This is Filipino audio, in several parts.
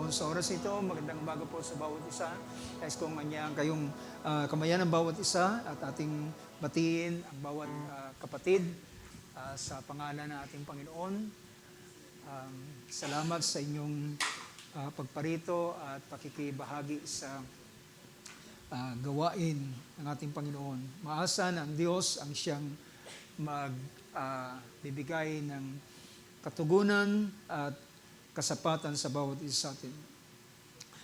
Panginoon. Sa oras ito, magandang umaga po sa bawat isa. Guys, kung anyang kayong kamayan ng bawat isa at ating batiin ang bawat kapatid sa pangalan ng ating Panginoon. Salamat sa inyong pagparito at pakikibahagi sa gawain ng ating Panginoon. Maasa na ang Diyos ang siyang magbibigay ng katugunan at kasapatan sa bawat isa sa atin.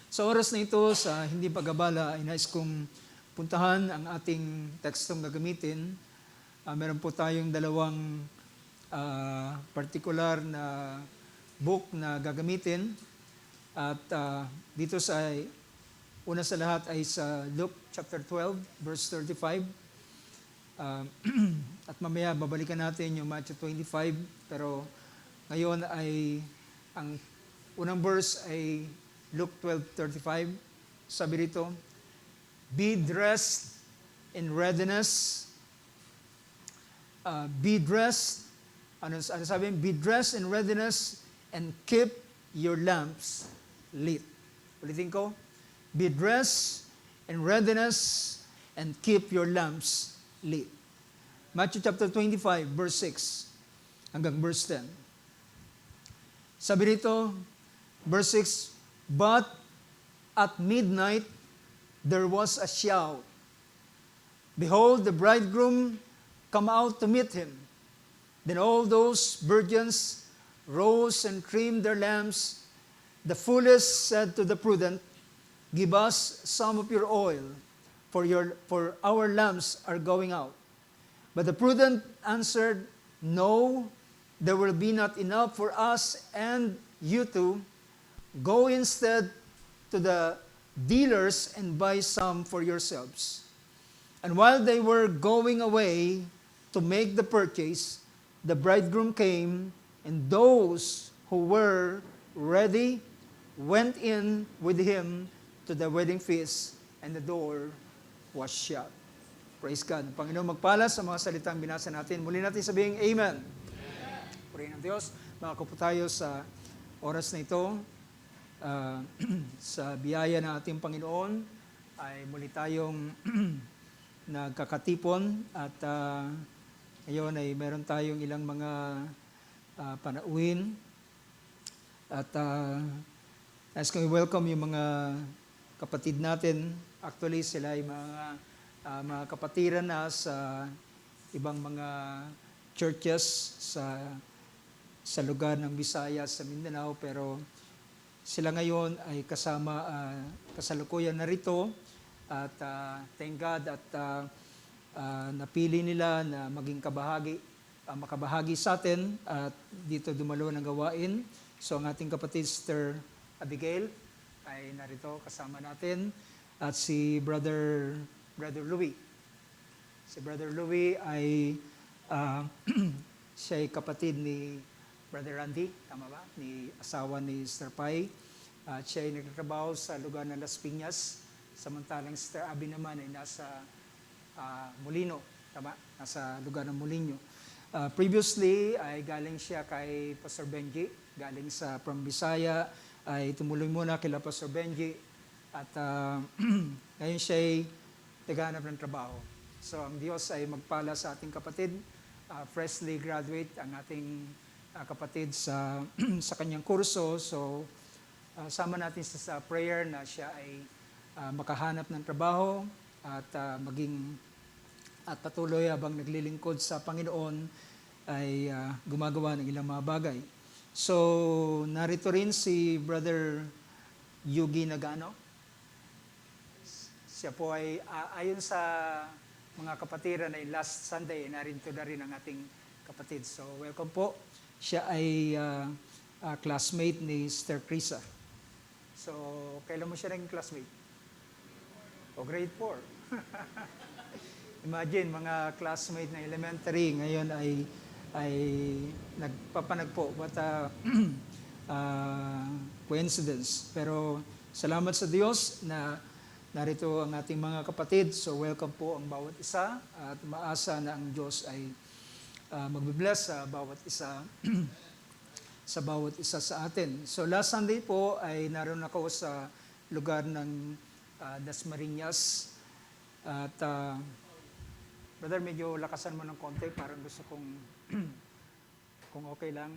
Sa oras na ito, sa hindi pag-abala, ay nais kong puntahan ang ating tekstong gagamitin. Meron po tayong dalawang partikular na book na gagamitin. At dito una sa lahat ay sa Luke chapter 12, verse 35. At mamaya babalikan natin yung Matthew 25. Pero ngayon ay ang unang verse ay Luke 12:35. Sabi rito, be dressed in readiness. Be dressed, ano sabi? Be dressed in readiness and keep your lamps lit. Ulitin ko, be dressed in readiness and keep your lamps lit. Matthew chapter 25, verse 6 hanggang verse 10. Sabi rito, verse 6, but at midnight there was a shout. Behold, the bridegroom come out to meet him. Then all those virgins rose and trimmed their lamps. The foolish said to the prudent, give us some of your oil, for our lamps are going out. But the prudent answered, no, there will be not enough for us and you too. Go instead to the dealers and buy some for yourselves. And while they were going away to make the purchase, the bridegroom came, and those who were ready went in with him to the wedding feast, and the door was shut. Praise God. Panginoon, magpala sa mga salitang binasa natin. Muli natin sabihin, Amen. Purihin ng Diyos. Makako po tayo sa oras na ito. Sa biyaya ng ating Panginoon ay muli tayong nagkakatipon at ngayon ay meron tayong ilang mga panauhin at as kong welcome yung mga kapatid natin. Actually sila ay mga kapatiran na sa ibang mga churches sa lugar ng Visayas, sa Mindanao, pero sila ngayon ay kasalukuyan narito at thank God at napili nila na maging makabahagi sa atin at dito dumalo ng gawain. So ang ating kapatid Sister Abigail ay narito kasama natin at si Brother Louie. Si Brother Louie ay siya ay kapatid ni Brother Randy, tama ba? Ni asawa ni Sister Pai. At siya ay nagtatrabaho sa lugar ng Las Piñas. Samantalang Sister Abby naman ay nasa Molino, tama? Nasa lugar ng Molino. Previously ay galing siya kay Pastor Benji, galing from Bisaya, ay tumuloy muna kila Pastor Benji. At ngayon siya ay naghahanap ng trabaho. So ang Diyos ay magpala sa ating kapatid, freshly graduate ang ating kapatid sa kanyang kurso. So sama natin sa prayer na siya ay makahanap ng trabaho at patuloy habang naglilingkod sa Panginoon ay gumagawa ng ilang mga bagay. So narito rin si Brother Yugi Nagano. Siya po ay ayon sa mga kapatiran ay last Sunday narito na rin ang ating kapatid. So welcome po. Siya ay classmate ni Sister Krisa. So, kailan mo siya naging classmate? O grade 4. Imagine, mga classmate na elementary, ngayon ay nagpapanagpo. What a coincidence. Pero salamat sa Diyos na narito ang ating mga kapatid. So, welcome po ang bawat isa at maasa na ang Diyos ay magbibless sa bawat isa. sa bawat isa sa atin. So last Sunday po ay naroon ako sa lugar ng Dasmariñas. At brother, medyo lakasan mo ng konti, parang gusto kong kung okay lang.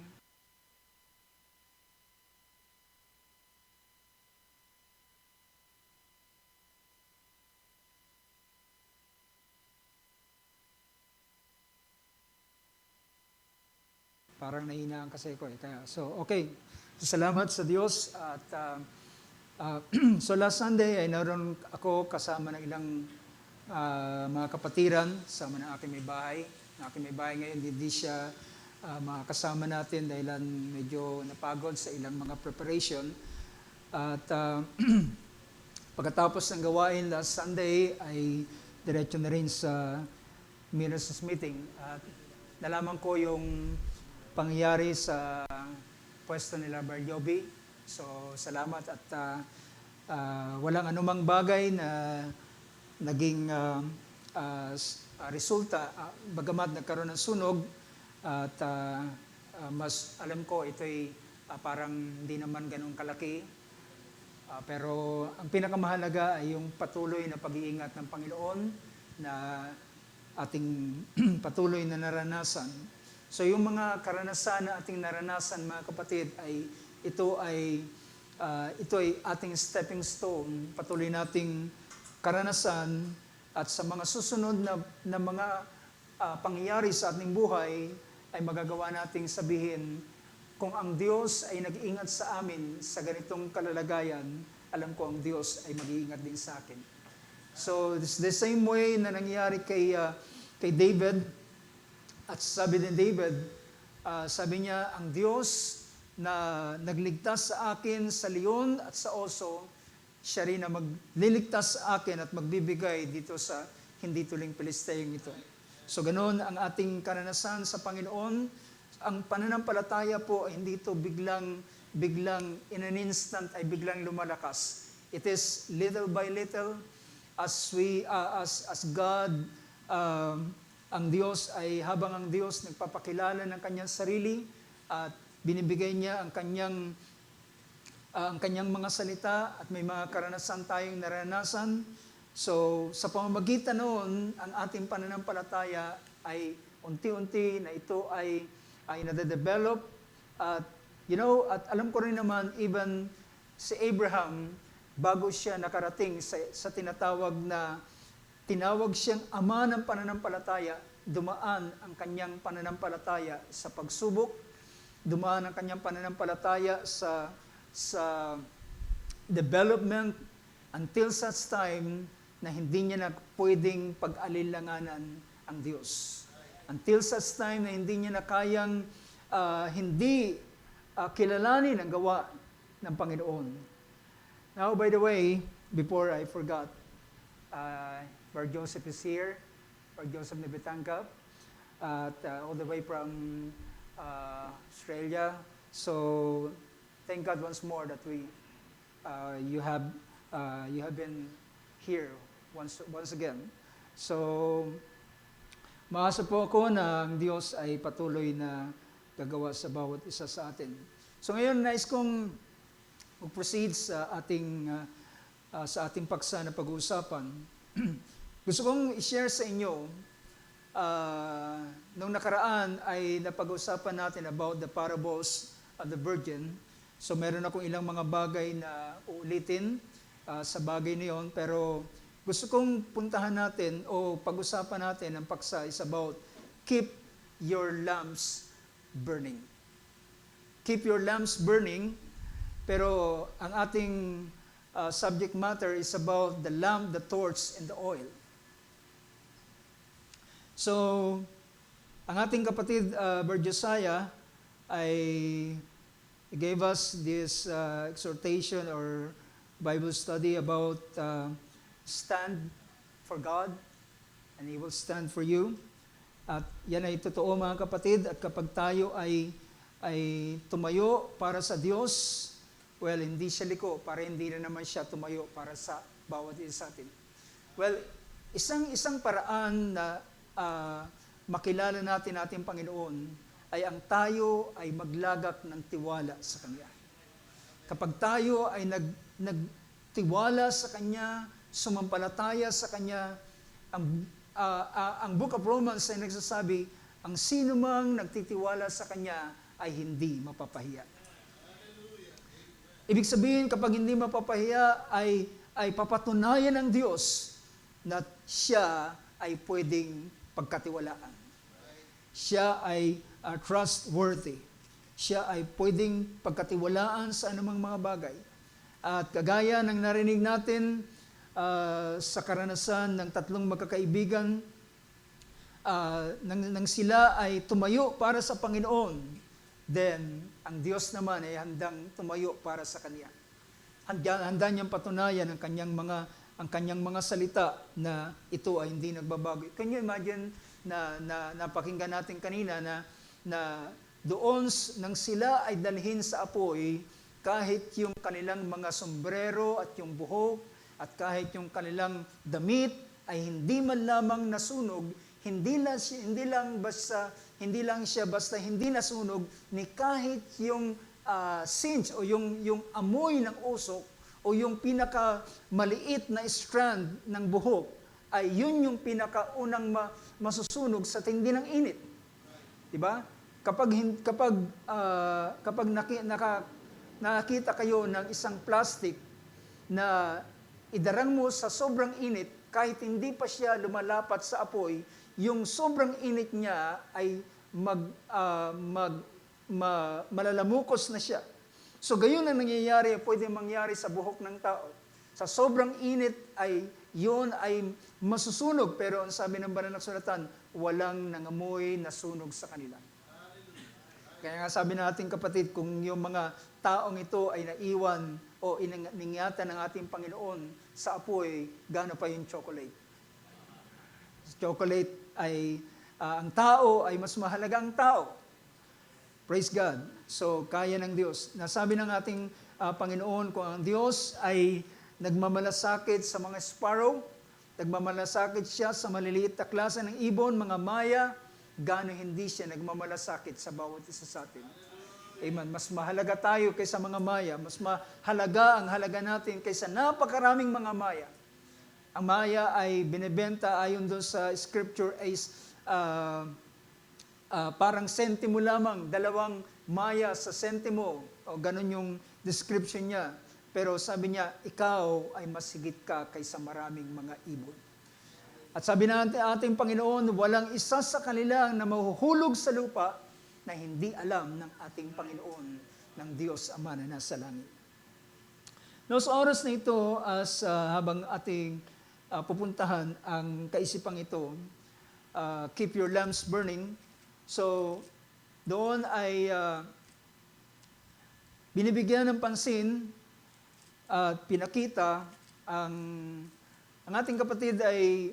Parang nahinaan kasi ko eh. Kaya, so, okay. Salamat sa Diyos. At so last Sunday ay naroon ako kasama ng ilang mga kapatiran, sama ng aking may bahay. Ang aking may bahay ngayon, hindi siya makasama natin dahil medyo napagod sa ilang mga preparation. At pagkatapos ng gawain last Sunday ay diretso na rin sa ministers meeting. At nalaman ko yung pangyayari sa pwesto nila Barjobi. So, salamat at walang anumang bagay na naging resulta. Bagamat nagkaroon ng sunog at mas alam ko ito'y parang hindi naman ganun kalaki. Pero ang pinakamahalaga ay yung patuloy na pag-iingat ng Panginoon na ating patuloy na naranasan. So yung mga karanasan na ating naranasan, mga kapatid, ay ito ay ating stepping stone. Patuloy nating karanasan at sa mga susunod na mga pangyayari sa ating buhay ay magagawa nating sabihin, kung ang Diyos ay nag-iingat sa amin sa ganitong kalalagayan, alam ko ang Diyos ay mag-iingat din sa akin. So it's the same way na nangyari kay David. At sabi ni David, sabi niya, ang Diyos na nagligtas sa akin sa leon at sa oso, siya rin na magliligtas sa akin at magbibigay dito sa hindi tuling Pilisteyong ito. So ganoon ang ating karanasan sa Panginoon. Ang pananampalataya po ay hindi ito biglang in an instant ay biglang lumalakas. It is little by little as God ang Diyos ay habang ang Diyos nagpapakilala ng kanyang sarili at binibigay niya ang kanyang mga salita at may mga karanasan tayong naranasan. So sa pamamagitan noon, ang ating pananampalataya ay unti-unti na ito ay nade-develop. At at alam ko rin naman, even si Abraham, bago siya nakarating sa tinatawag siyang ama ng pananampalataya, dumaan ang kanyang pananampalataya sa pagsubok, dumaan ang kanyang pananampalataya sa development until such time na hindi niya na pwedeng pag-alilanganan ang Diyos. Until such time na hindi niya na kayang kilalanin ang gawa ng Panginoon. Now, by the way, before I forgot, Brother Joseph is here, Brother Joseph Nebetangkap, all the way from Australia. So thank God once more that you have been here once again. So maasa po ako na ang Diyos ay patuloy na gagawa sa bawat isa sa atin. So ngayon nais kong mag-proceed sa ating paksa na pag-uusapan. Gusto kong i-share sa inyo, nung nakaraan ay napag-usapan natin about the parables of the Virgin. So meron akong ilang mga bagay na uulitin sa bagay na yun, pero gusto kong puntahan natin o pag-usapan natin ang paksa is about keep your lamps burning. Keep your lamps burning, pero ang ating subject matter is about the lamp, the torch, and the oil. So, ang ating kapatid, Brother Josiah, gave us this exhortation or Bible study about stand for God and He will stand for you. At yan ay totoo mga kapatid, at kapag tayo ay tumayo para sa Diyos, well, hindi siya liko, para hindi na naman siya tumayo para sa bawat isa sa atin. Well, isang paraan na makilala natin ating Panginoon ay ang tayo ay maglagak ng tiwala sa Kanya. Kapag tayo ay nagtiwala sa Kanya, sumampalataya sa Kanya, ang Book of Romans ay nagsasabi, ang sino mang nagtitiwala sa Kanya ay hindi mapapahiya. Ibig sabihin, kapag hindi mapapahiya, ay papatunayan ng Diyos na siya ay pwedeng pagkatiwalaan. Siya ay trustworthy. Siya ay pwedeng pagkatiwalaan sa anumang mga bagay. At kagaya ng narinig natin sa karanasan ng tatlong magkakaibigan, nang sila ay tumayo para sa Panginoon, then ang Diyos naman ay handang tumayo para sa Kanya. Handa niyang patunayan ang kanyang mga salita na ito ay hindi nagbabago. Can you imagine na napakinggan natin kanina na doon nang sila ay dalhin sa apoy, kahit yung kanilang mga sombrero at yung buhok at kahit yung kanilang damit ay hindi man lamang nasunog, hindi lang siya basta hindi nasunog, ni kahit yung singe o yung amoy ng usok o yung pinakamaliit na strand ng buhok ay yun yung pinakaunang masusunog sa tindi ng init. Diba? Kapag nakakita kayo ng isang plastic na idarang mo sa sobrang init, kahit hindi pa siya lumalapat sa apoy, yung sobrang init niya ay malalamukos na siya. So gayon ang nangyayari, pwede mangyari sa buhok ng tao. Sa sobrang init ay yun ay masusunog, pero ang sabi ng banal na kasulatan, walang nangamoy na sunog sa kanila. Kaya nga sabi natin kapatid, kung yung mga taong ito ay naiwan o iningatan ng ating Panginoon sa apoy, gaano pa yung chocolate? Chocolate ay, ang tao ay mas mahalaga ang tao. Praise God. So, kaya ng Diyos. Nasabi ng ating Panginoon, kung ang Diyos ay nagmamalasakit sa mga sparrow, nagmamalasakit siya sa maliliit na klase ng ibon, mga maya, gaano hindi siya nagmamalasakit sa bawat isa sa atin. Amen. Mas mahalaga tayo kaysa mga maya. Mas mahalaga ang halaga natin kaysa napakaraming mga maya. Ang maya ay binebenta ayon doon sa scripture ay parang sentimo lamang, 2 maya sa sentimo, o ganun yung description niya. Pero sabi niya, ikaw ay mas higit ka kaysa maraming mga ibon. At sabi natin ating Panginoon, walang isa sa kanila na mahuhulog sa lupa na hindi alam ng ating Panginoon, ng Diyos Ama na nasa langit. No, sa oras na ito, habang ating pupuntahan ang kaisipang ito, keep your lamps burning. So, doon ay binibigyan ng pansin at pinakita ang ating kapatid ay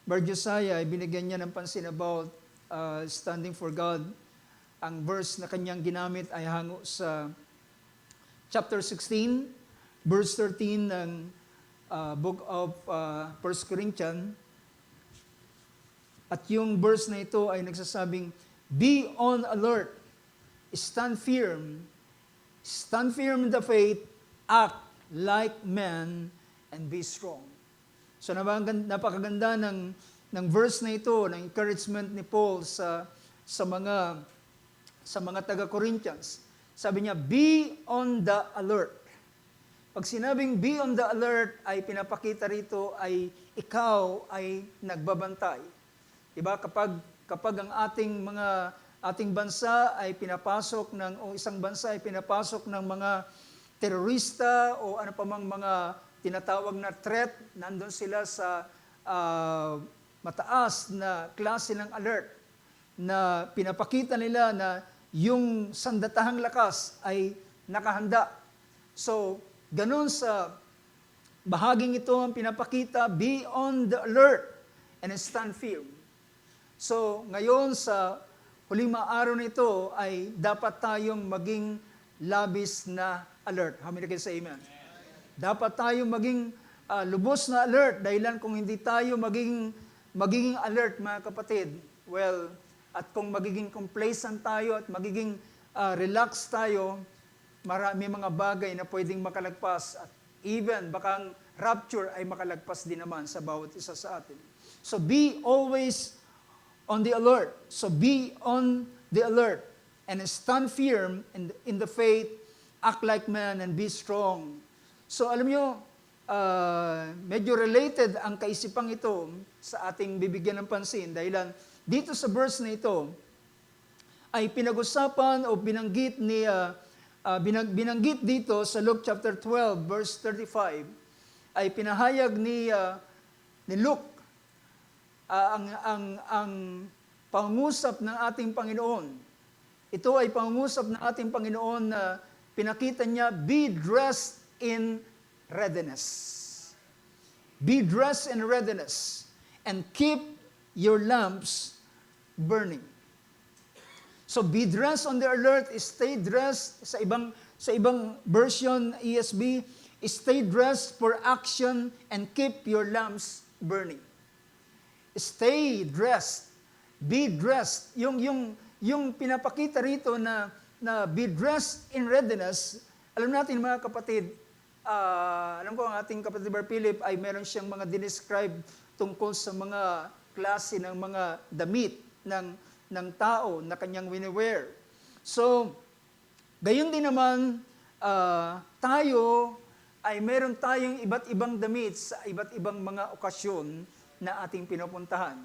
Bar Josiah, ay binigyan niya ng pansin about standing for God. Ang verse na kanyang ginamit ay hango sa chapter 16, verse 13 ng book of 1 Corinthians. At yung verse na ito ay nagsasabing, be on alert, stand firm in the faith, act like men, and be strong. So napakaganda ng verse na ito, ng encouragement ni Paul sa mga taga-Corinthians. Sabi niya, be on the alert. Pag sinabing be on the alert, ay pinapakita rito ay ikaw ay nagbabantay. Diba? Kapag ang ating bansa ay pinapasok o isang bansa ay pinapasok ng mga terorista o ano pa mang mga tinatawag na threat, nandun sila sa mataas na klase ng alert na pinapakita nila na yung sandatahang lakas ay nakahanda. So, ganun sa bahaging ito ang pinapakita, be on the alert and stand firm. So, ngayon sa huling mga araw na ito ay dapat tayong maging labis na alert. How many can say amen? Dapat tayong maging lubos na alert dahilan kung hindi tayo magiging alert, mga kapatid. Well, At kung magiging complacent tayo at magiging relaxed tayo, marami mga bagay na pwedeng makalagpas at even baka ang rapture ay makalagpas din naman sa bawat isa sa atin. So be always on the alert. So be on the alert and stand firm in the faith, act like man and be strong. So alam nyo, medyo related ang kaisipang ito sa ating bibigyan ng pansin dahil dito sa verse na ito ay pinag-usapan o binanggit binanggit dito sa Luke chapter 12 verse 35 ay pinahayag ni Luke ang pangungusap ng ating Panginoon. Ito ay pangungusap ng ating Panginoon na pinakita niya, be dressed in readiness. Be dressed in readiness and keep your lamps burning. So be dressed on the alert, stay dressed sa ibang version ESV, stay dressed for action and keep your lamps burning. Stay dressed, be dressed. Yung pinapakita rito na be dressed in readiness, alam natin mga kapatid, alam ko ang ating kapatid Brother Philip ay meron siyang mga dinescribe tungkol sa mga klase ng mga damit ng tao na kanyang wini-wear. So, gayon din naman, tayo ay meron tayong iba't ibang damit sa iba't ibang mga okasyon na ating pinupuntahan.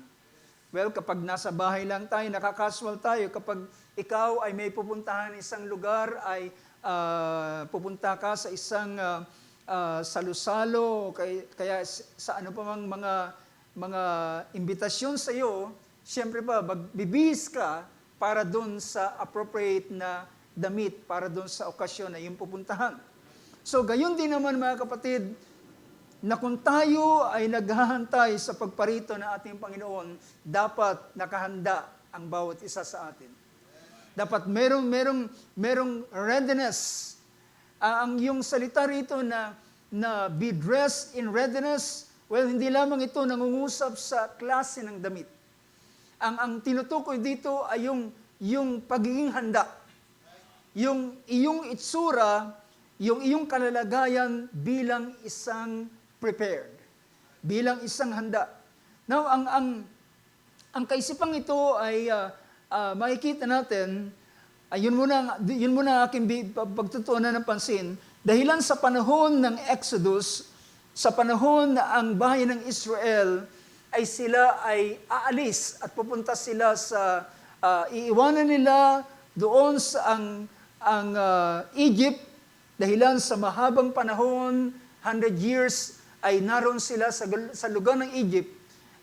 Well, kapag nasa bahay lang tayo, nakakasual tayo. Kapag ikaw ay may pupuntahan isang lugar, ay pupunta ka sa isang salusalo, kaya sa ano pa mang mga imbitasyon sa iyo, siyempre pa, magbibihis ka para doon sa appropriate na damit, para doon sa okasyon na iyong pupuntahan. So, gayon din naman mga kapatid, na kung tayo ay naghahantay sa pagparito ng ating Panginoon, dapat nakahanda ang bawat isa sa atin. Dapat merong readiness. Ang yung salita rito na be dressed in readiness, well, hindi lamang ito nangungusap sa klase ng damit. Ang tinutukoy dito ay yung pagiging handa. Yung iyong itsura, yung iyong kalalagayan bilang isang prepared, bilang isang handa. Now, ang kaisipang ito ay makikita natin, yun muna ang aking pagtutuunan ng pansin, dahilan sa panahon ng Exodus, sa panahon na ang bayan ng Israel ay sila ay aalis at pupunta sila sa, iiwanan nila doon sa ang Egypt, dahilan sa mahabang panahon, 100 years, ay naroon sila sa lugar ng Egypt,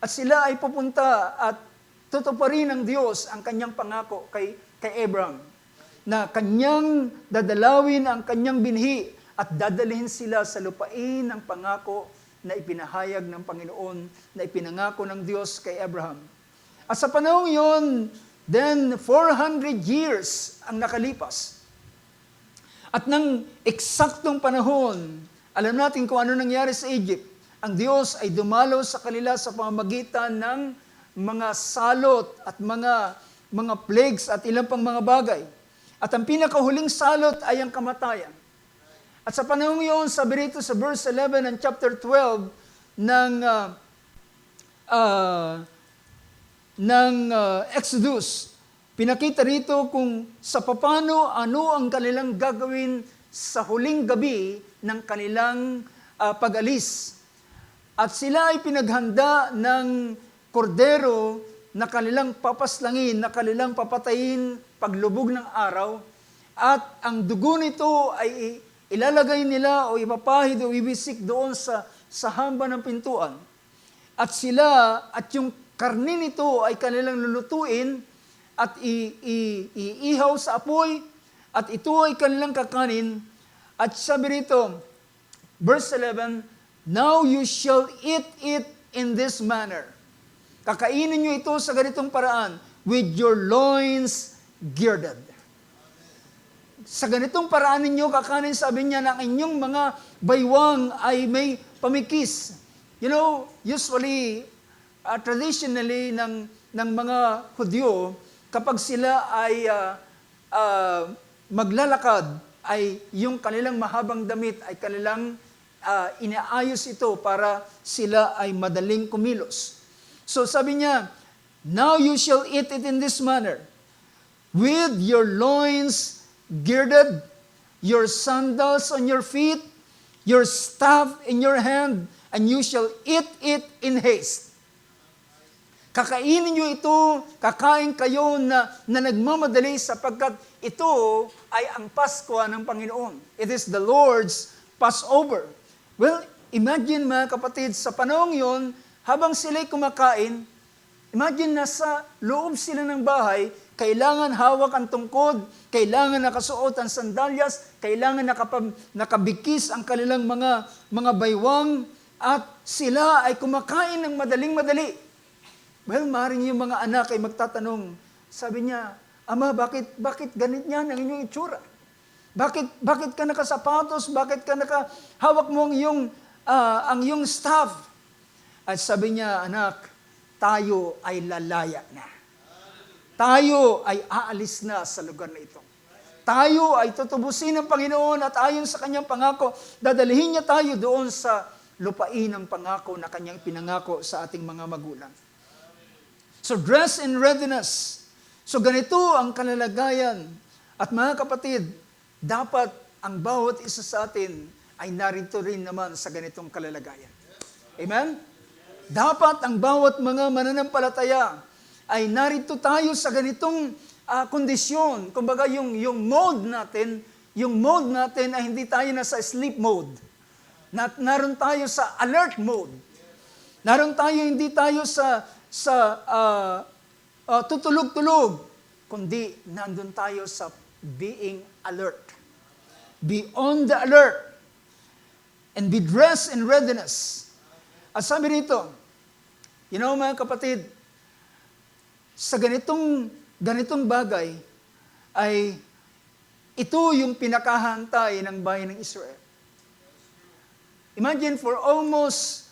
at sila ay pupunta at tutuparin ng Diyos ang kanyang pangako kay Abraham, na kanyang dadalawin ang kanyang binhi at dadalhin sila sa lupain ng pangako na ipinahayag ng Panginoon, na ipinangako ng Diyos kay Abraham. At sa panahon yon, then 400 years ang nakalipas. At ng eksaktong panahon, alam natin kung ano nangyari sa Egypt. Ang Diyos ay dumalo sa kanila sa pamamagitan ng mga salot at mga plagues at ilang pang mga bagay. At ang pinakahuling salot ay ang kamatayan. At sa panahon yun, sabi rito sa verse 11 ng chapter 12 ng Exodus, pinakita rito kung sa papano ano ang kanilang gagawin sa huling gabi ng kanilang pag-alis. At sila ay pinaghanda ng kordero na kanilang papaslangin, na kanilang papatayin paglubog ng araw. At ang dugo nito ay ilalagay nila o ipapahid o ibisik doon sa hamba ng pintuan. At yung karne nito ay kanilang lulutuin at iihaw sa apoy, at ito ay kanilang kakanin. At sabi rito, verse 11, now you shall eat it in this manner. Kakainin nyo ito sa ganitong paraan, with your loins girded. Sa ganitong paraan ninyo kakanin, sabi niya, na ang inyong mga baywang ay may pamikis. You know, usually, traditionally ng mga Hudyo, kapag sila ay maglalakad, ay yung kanilang mahabang damit ay kanilang inaayos ito para sila ay madaling kumilos. So sabi niya, now you shall eat it in this manner, with your loins girded, your sandals on your feet, your staff in your hand, and you shall eat it in haste. Kakainin nyo ito, kakain kayo na nagmamadali sapagkat ito ay ang Pasko ng Panginoon. It is the Lord's Passover. Well, imagine mga kapatid, sa panahong yon, habang sila'y kumakain, imagine nasa loob sila ng bahay, kailangan hawak ang tungkod, kailangan nakasuot ang sandalyas, kailangan nakabikis ang kanilang mga baywang, at sila ay kumakain ng madaling-madali. Well, maaaring yung mga anak ay magtatanong, sabi niya, Ama, bakit ganit yan ang inyong itsura? Bakit ka nakasapatos? Bakit ka nakahawak mo ang iyong staff? At sabi niya, anak, tayo ay lalaya na. Tayo ay aalis na sa lugar na ito. Tayo ay tutubusin ng Panginoon at ayon sa kanyang pangako, dadalhin niya tayo doon sa lupain ng pangako na kanyang pinangako sa ating mga magulang. So dress in readiness. So ganito ang kalalagayan. At mga kapatid, dapat ang bawat isa sa atin ay narito rin naman sa ganitong kalalagayan. Amen? Dapat ang bawat mga mananampalataya ay narito tayo sa ganitong kondisyon. Kumbaga yung mode natin ay hindi tayo nasa sleep mode. Naroon tayo sa alert mode. Naroon tayo, hindi tayo sa tutulog-tulog, kundi nandun tayo sa being alert. Be on the alert and be dressed in readiness. At sabi rito, mga kapatid, sa ganitong bagay ay ito yung pinakahantay ng bayan ng Israel. Imagine for almost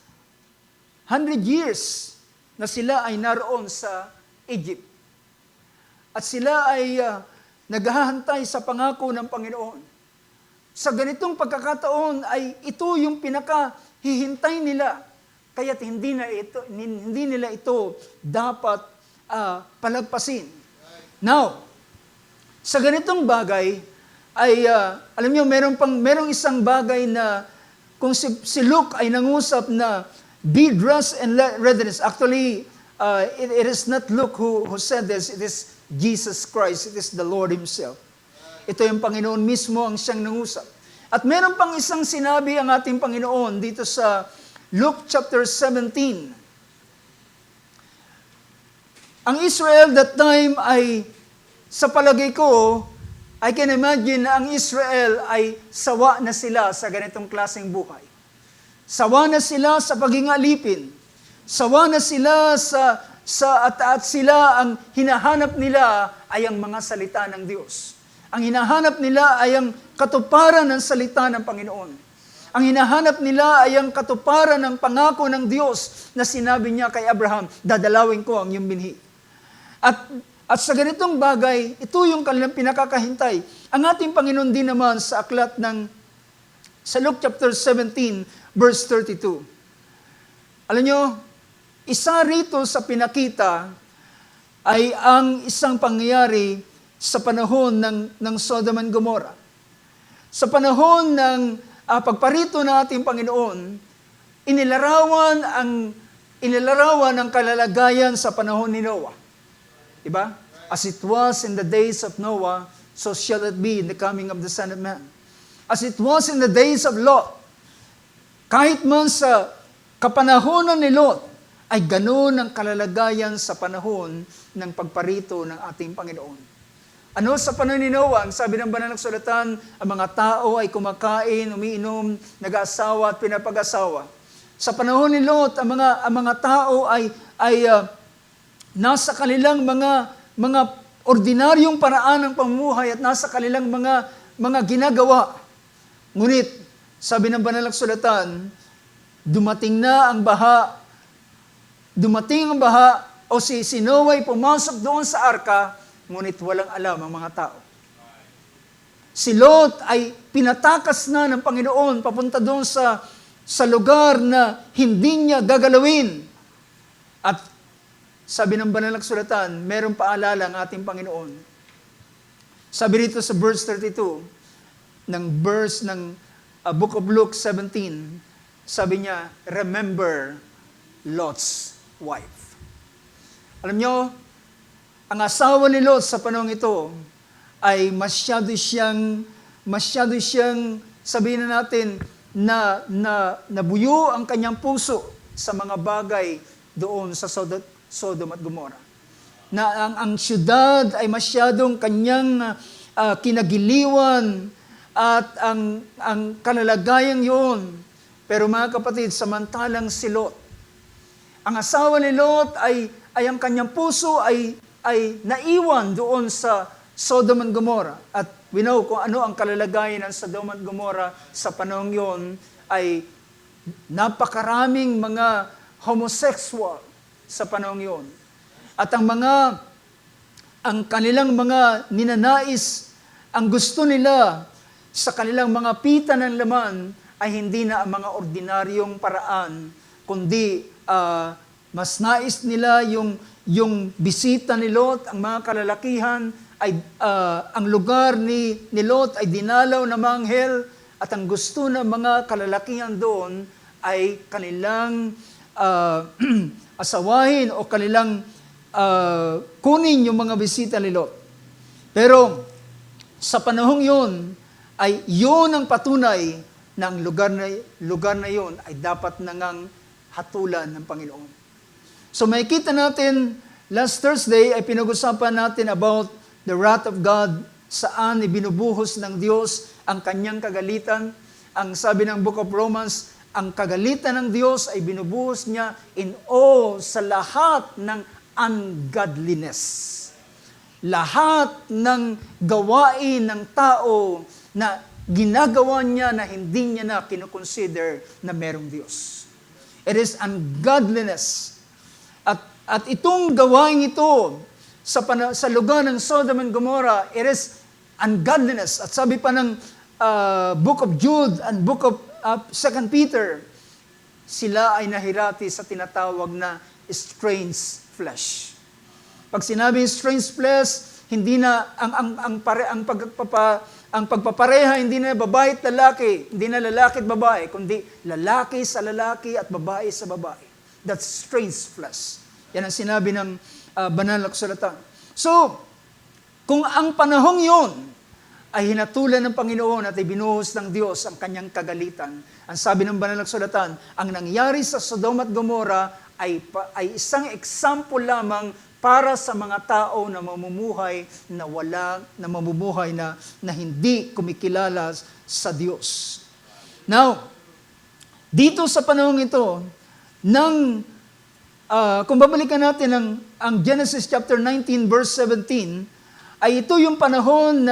100 years na sila ay naroon sa Egypt. At sila ay naghahantay sa pangako ng Panginoon. Sa ganitong pagkakataon ay ito yung pinakahihintay nila. Kaya't hindi nila ito dapat palagpasin. Now, sa ganitong bagay ay alam niyo merong isang bagay na kung si Luke ay nangusap na be dressed in readiness. Actually, it is not Luke who said this. It is Jesus Christ. It is the Lord Himself. Ito yung Panginoon mismo ang siyang nangusap. At meron pang isang sinabi ang ating Panginoon dito sa Luke chapter 17. Ang Israel that time ay, sa palagay ko, I can imagine na ang Israel ay sawa na sila sa ganitong klaseng buhay. Sawa na sila sa pagiging alipin. Sawa na sila at sila ang hinahanap nila ay ang mga salita ng Diyos. Ang hinahanap nila ay ang katuparan ng salita ng Panginoon. Ang hinahanap nila ay ang katuparan ng pangako ng Diyos na sinabi niya kay Abraham, dadalawin ko ang iyong binhi. At sa ganitong bagay, ito yung kanilang pinakakahintay. Ang ating Panginoon din naman sa aklat sa Luke chapter 17, verse 32. Alam nyo, isa rito sa pinakita ay ang isang pangyayari sa panahon ng Sodom and Gomorrah. Sa panahon ng pagparito ng ating Panginoon, inilarawan ang kalalagayan sa panahon ni Noah. Diba? As it was in the days of Noah, so shall it be in the coming of the Son of Man. As it was in the days of Lot, kahit man sa kapanahonan ni Lot, ay ganoon ang kalalagayan sa panahon ng pagparito ng ating Panginoon. Ano sa panahon ni Noah? Ang sabi ng banal na kasulatan, ang mga tao ay kumakain, umiinom, nag-aasawa at pinapag-asawa. Sa panahon ni Lot, ang mga tao ay nasa kanilang mga ordinaryong paraan ng pamumuhay at nasa kanilang mga ginagawa. Ngunit, sabi ng banal na kasulatan, dumating ang baha, o si Noah ay pumasok doon sa arka, ngunit walang alam ang mga tao. Si Lot ay pinatakas na ng Panginoon papunta doon sa lugar na hindi niya gagalawin. At sabi ng banal na kasulatan, merong paalala ang ating Panginoon. Sabi rito sa verse 32, ng Book of Luke 17, sabi niya, remember Lot's wife. Alam niyo, ang asawa ni Lot sa panahon ito ay masyado siyang sabihin na natin na nabuyo ang kanyang puso sa mga bagay doon sa Sodom at Gomorrah. Na ang syudad ay masyadong kanyang kinagiliwan at ang kalalagayang yun. Pero mga kapatid, samantalang si Lot, ang asawa ni Lot ay ang kanyang puso ay naiwan doon sa Sodom and Gomorrah. At we know kung ano ang kalalagayan ng Sodom and Gomorrah sa panahon yon ay napakaraming mga homosexual sa panahon yon. At ang kanilang mga ninanais, ang gusto nila sa kanilang mga pita ng laman ay hindi na ang mga ordinaryong paraan, kundi mas nais nila yung bisita ni Lot, ang mga kalalakihan, ay ang lugar ni Lot ay dinalaw ng mga anghel, at ang gusto ng mga kalalakihan doon ay kanilang asawahin o kanilang kunin yung mga bisita ni Lot. Pero sa panahong yun, ay yun ang patunay na ang lugar na yun ay dapat nangang hatulan ng Panginoon. So makikita natin, last Thursday ay pinag-usapan natin about the wrath of God, saan ibinubuhos ng Diyos ang kanyang kagalitan. Ang sabi ng Book of Romans, ang kagalitan ng Diyos ay binubuhos niya in all sa lahat ng ungodliness. Lahat ng gawain ng tao na ginagawa niya na hindi niya na kinukonsider na merong Diyos. It is ungodliness. At itong gawain ito, sa lugar ng Sodom and Gomorrah, it is ungodliness. At sabi pa ng Book of Jude and Book of 2 Peter, sila ay nahirati sa tinatawag na strange flesh. Pag sinabing strange flesh, hindi na ang pagpapareha hindi na babae at lalaki, hindi na lalaki at babae, kundi lalaki sa lalaki at babae sa babae. That's strange flesh. Yan ang sinabi ng banal na kasulatan. So, kung ang panahong yon ay hinatulan ng Panginoon at ibinuhos ng Diyos ang kanyang kagalitan, ang sabi ng banal na kasulatan, ang nangyari sa Sodom at Gomorrah ay isang example lamang para sa mga tao na mamumuhay na hindi kumikilala sa Diyos. Now, dito sa panahong ito, kung babalikan natin ang Genesis chapter 19 verse 17, ay ito yung panahon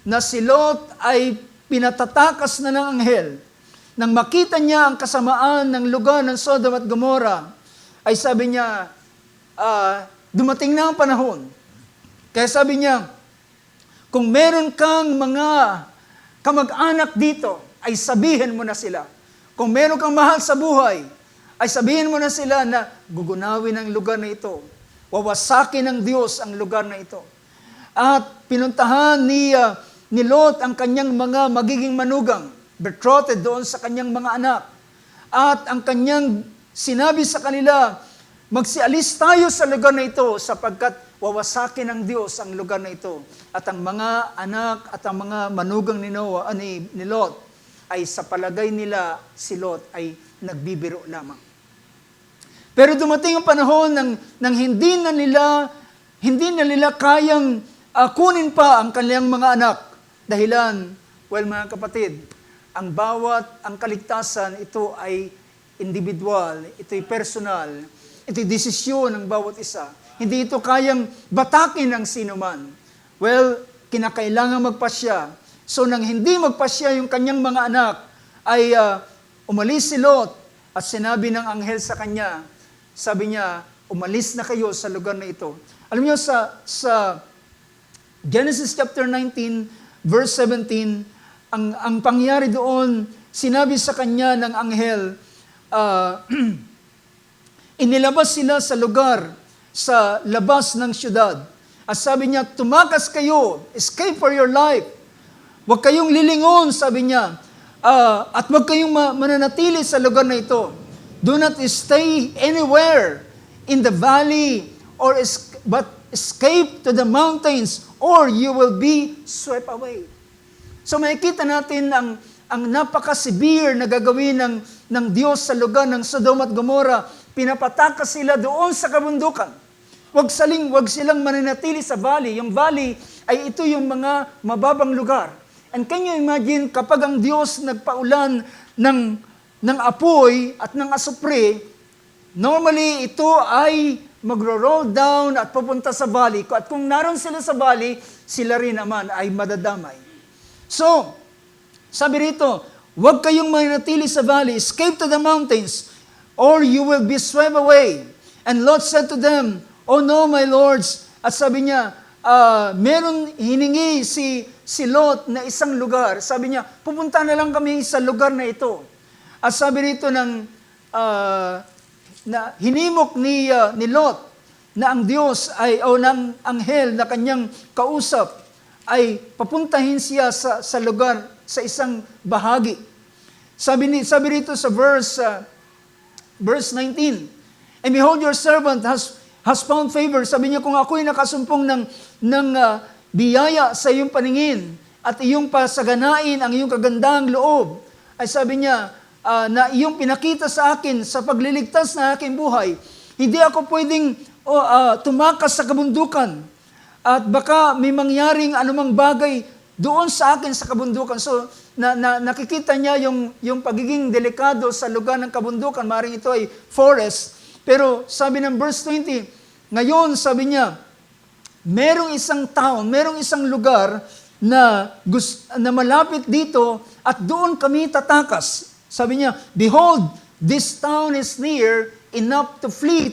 na si Lot ay pinatatakas na ng anghel. Nang makita niya ang kasamaan ng lugar ng Sodom at Gomorrah, ay sabi niya, dumating na ang panahon. Kaya sabi niya, kung meron kang mga kamag-anak dito, ay sabihin mo na sila. Kung meron kang mahal sa buhay, ay sabihin mo na sila na gugunawin ang lugar na ito. Wawasakin ng Diyos ang lugar na ito. At pinuntahan ni Lot ang kanyang mga magiging manugang, betrothed doon sa kanyang mga anak. At ang kanyang sinabi sa kanila, magsialis tayo sa lugar na ito sapagkat wawasakin ng Diyos ang lugar na ito. At ang mga anak at ang mga manugang ni Lot ay sa palagay nila si Lot ay nagbibiro lamang. Pero dumating ang panahon nang hindi na nila kayang kunin pa ang kanilang mga anak. Dahilan, mga kapatid, ang kaligtasan, ito ay individual, ito ay personal, ito ay desisyon ng bawat isa. Hindi ito kayang batakin ng sino man. Kinakailangan magpasya. So nang hindi magpasya yung kanyang mga anak, ay umalis si Lot at sinabi ng anghel sa kanya, sabi niya, umalis na kayo sa lugar na ito. Alam niyo, sa Genesis chapter 19, verse 17, ang pangyari doon, sinabi sa kanya ng anghel, inilabas sila sa lugar, sa labas ng syudad. At sabi niya, tumakas kayo, escape for your life. Huwag kayong lilingon, sabi niya, at huwag kayong mananatili sa lugar na ito. Do not stay anywhere in the valley, but escape to the mountains, or you will be swept away. So makikita natin ang napaka-severe na gagawin ng Diyos sa lugar ng Sodom at Gomorrah. Pinapatakas sila doon sa kabundukan. Wag silang mananatili sa valley. Yung valley ay ito yung mga mababang lugar. And can you imagine kapag ang Diyos nagpaulan ng apoy at ng asupre, normally ito ay magro-roll down at pupunta sa valley. At kung naroon sila sa valley, sila rin naman ay madadamay. So, sabi rito, huwag kayong mananatili sa valley, escape to the mountains, or you will be swept away. And Lot said to them, oh no, my lords. At sabi niya, meron hiningi si Lot na isang lugar. Sabi niya, pupunta na lang kami sa lugar na ito. At sabi rito na hinimok ni Lot na ang Diyos ng anghel na kanyang kausap ay papuntahin siya sa lugar, sa isang bahagi. Sabi rito sa verse 19, and behold, your servant has found favor. Sabi niya, kung ako'y nakasumpong ng biyaya sa iyong paningin at iyong pasaganain ang iyong kagandahang loob, ay sabi niya, na iyong pinakita sa akin sa pagliligtas na aking buhay, hindi ako pwedeng tumakas sa kabundukan. At baka may mangyaring anumang bagay doon sa akin sa kabundukan. So, nakikita niya yung pagiging delikado sa lugar ng kabundukan. Maring ito ay forest. Pero sabi ng verse 20, ngayon sabi niya, merong isang town, merong isang lugar na malapit dito at doon kami tatakas. Sabi niya, behold, this town is near enough to flee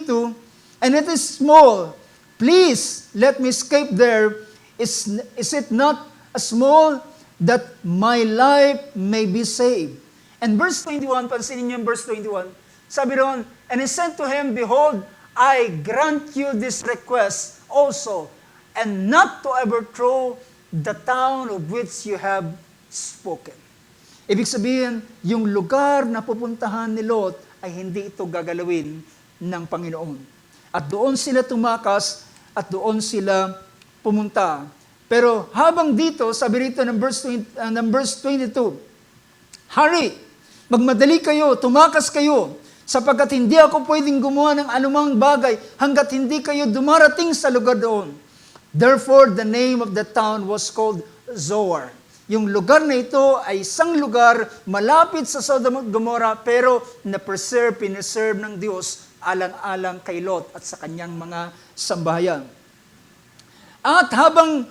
to, and it is small. Please, let me escape there. Is it not small that my life may be saved? And verse 21, pansinin niyo yung verse 21. Sabi doon, and he said to him, behold, I grant you this request also, and not to overthrow the town of which you have spoken. Ibig sabihin, yung lugar na pupuntahan ni Lot ay hindi ito gagalawin ng Panginoon. At doon sila tumakas, at doon sila pumunta. Pero habang dito, sabi rito ng verse 22, hurry, magmadali kayo, tumakas kayo, sapagkat hindi ako pwedeng gumawa ng anumang bagay hanggat hindi kayo dumarating sa lugar doon. Therefore, the name of the town was called Zoar. Yung lugar na ito ay isang lugar malapit sa Sodom at Gomorrah, pero pineserve ng Diyos alang-alang kay Lot at sa kanyang mga sambahayan. At habang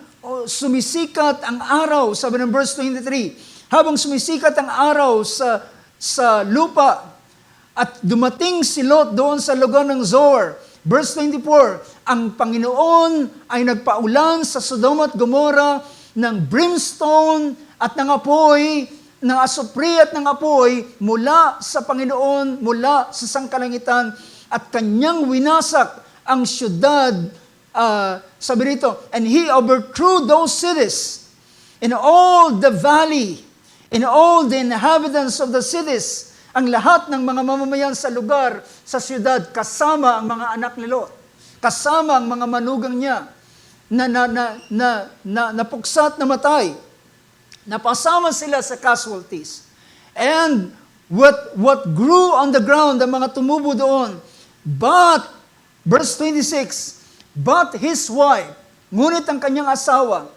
sumisikat ang araw, sabi ng verse 23, habang sumisikat ang araw sa lupa, at dumating si Lot doon sa lugar ng Zoar. Verse 24, ang Panginoon ay nagpaulan sa Sodom at Gomorrah ng brimstone at ng apoy, ng asupri at ng apoy mula sa Panginoon, mula sa sangkalangitan, at kanyang winasak ang syudad, sabi rito, and he overthrew those cities, in all the valley, in all the inhabitants of the cities, ang lahat ng mga mamamayan sa lugar, sa syudad, kasama ang mga anak ni Lot, kasama ang mga manugang niya, napuksa at namatay, napasama sila sa casualties. And what grew on the ground, ang mga tumubo doon, but, verse 26, but his wife, ngunit ang kanyang asawa,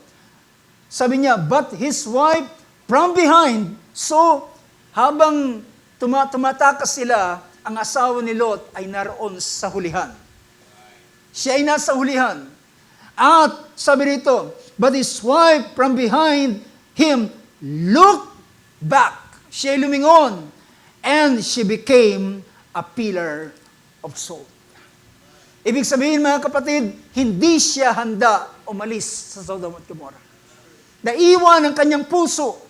sabi niya, but his wife from behind, so habang tumatakas sila, ang asawa ni Lot ay naroon sa hulihan. Siya ay nasa hulihan. At sabi rito, but his wife from behind him looked back. Siya ay lumingon, and she became a pillar of salt. Ibig sabihin, mga kapatid, hindi siya handa umalis sa Sodom at Gomorrah. Naiwan ang kanyang puso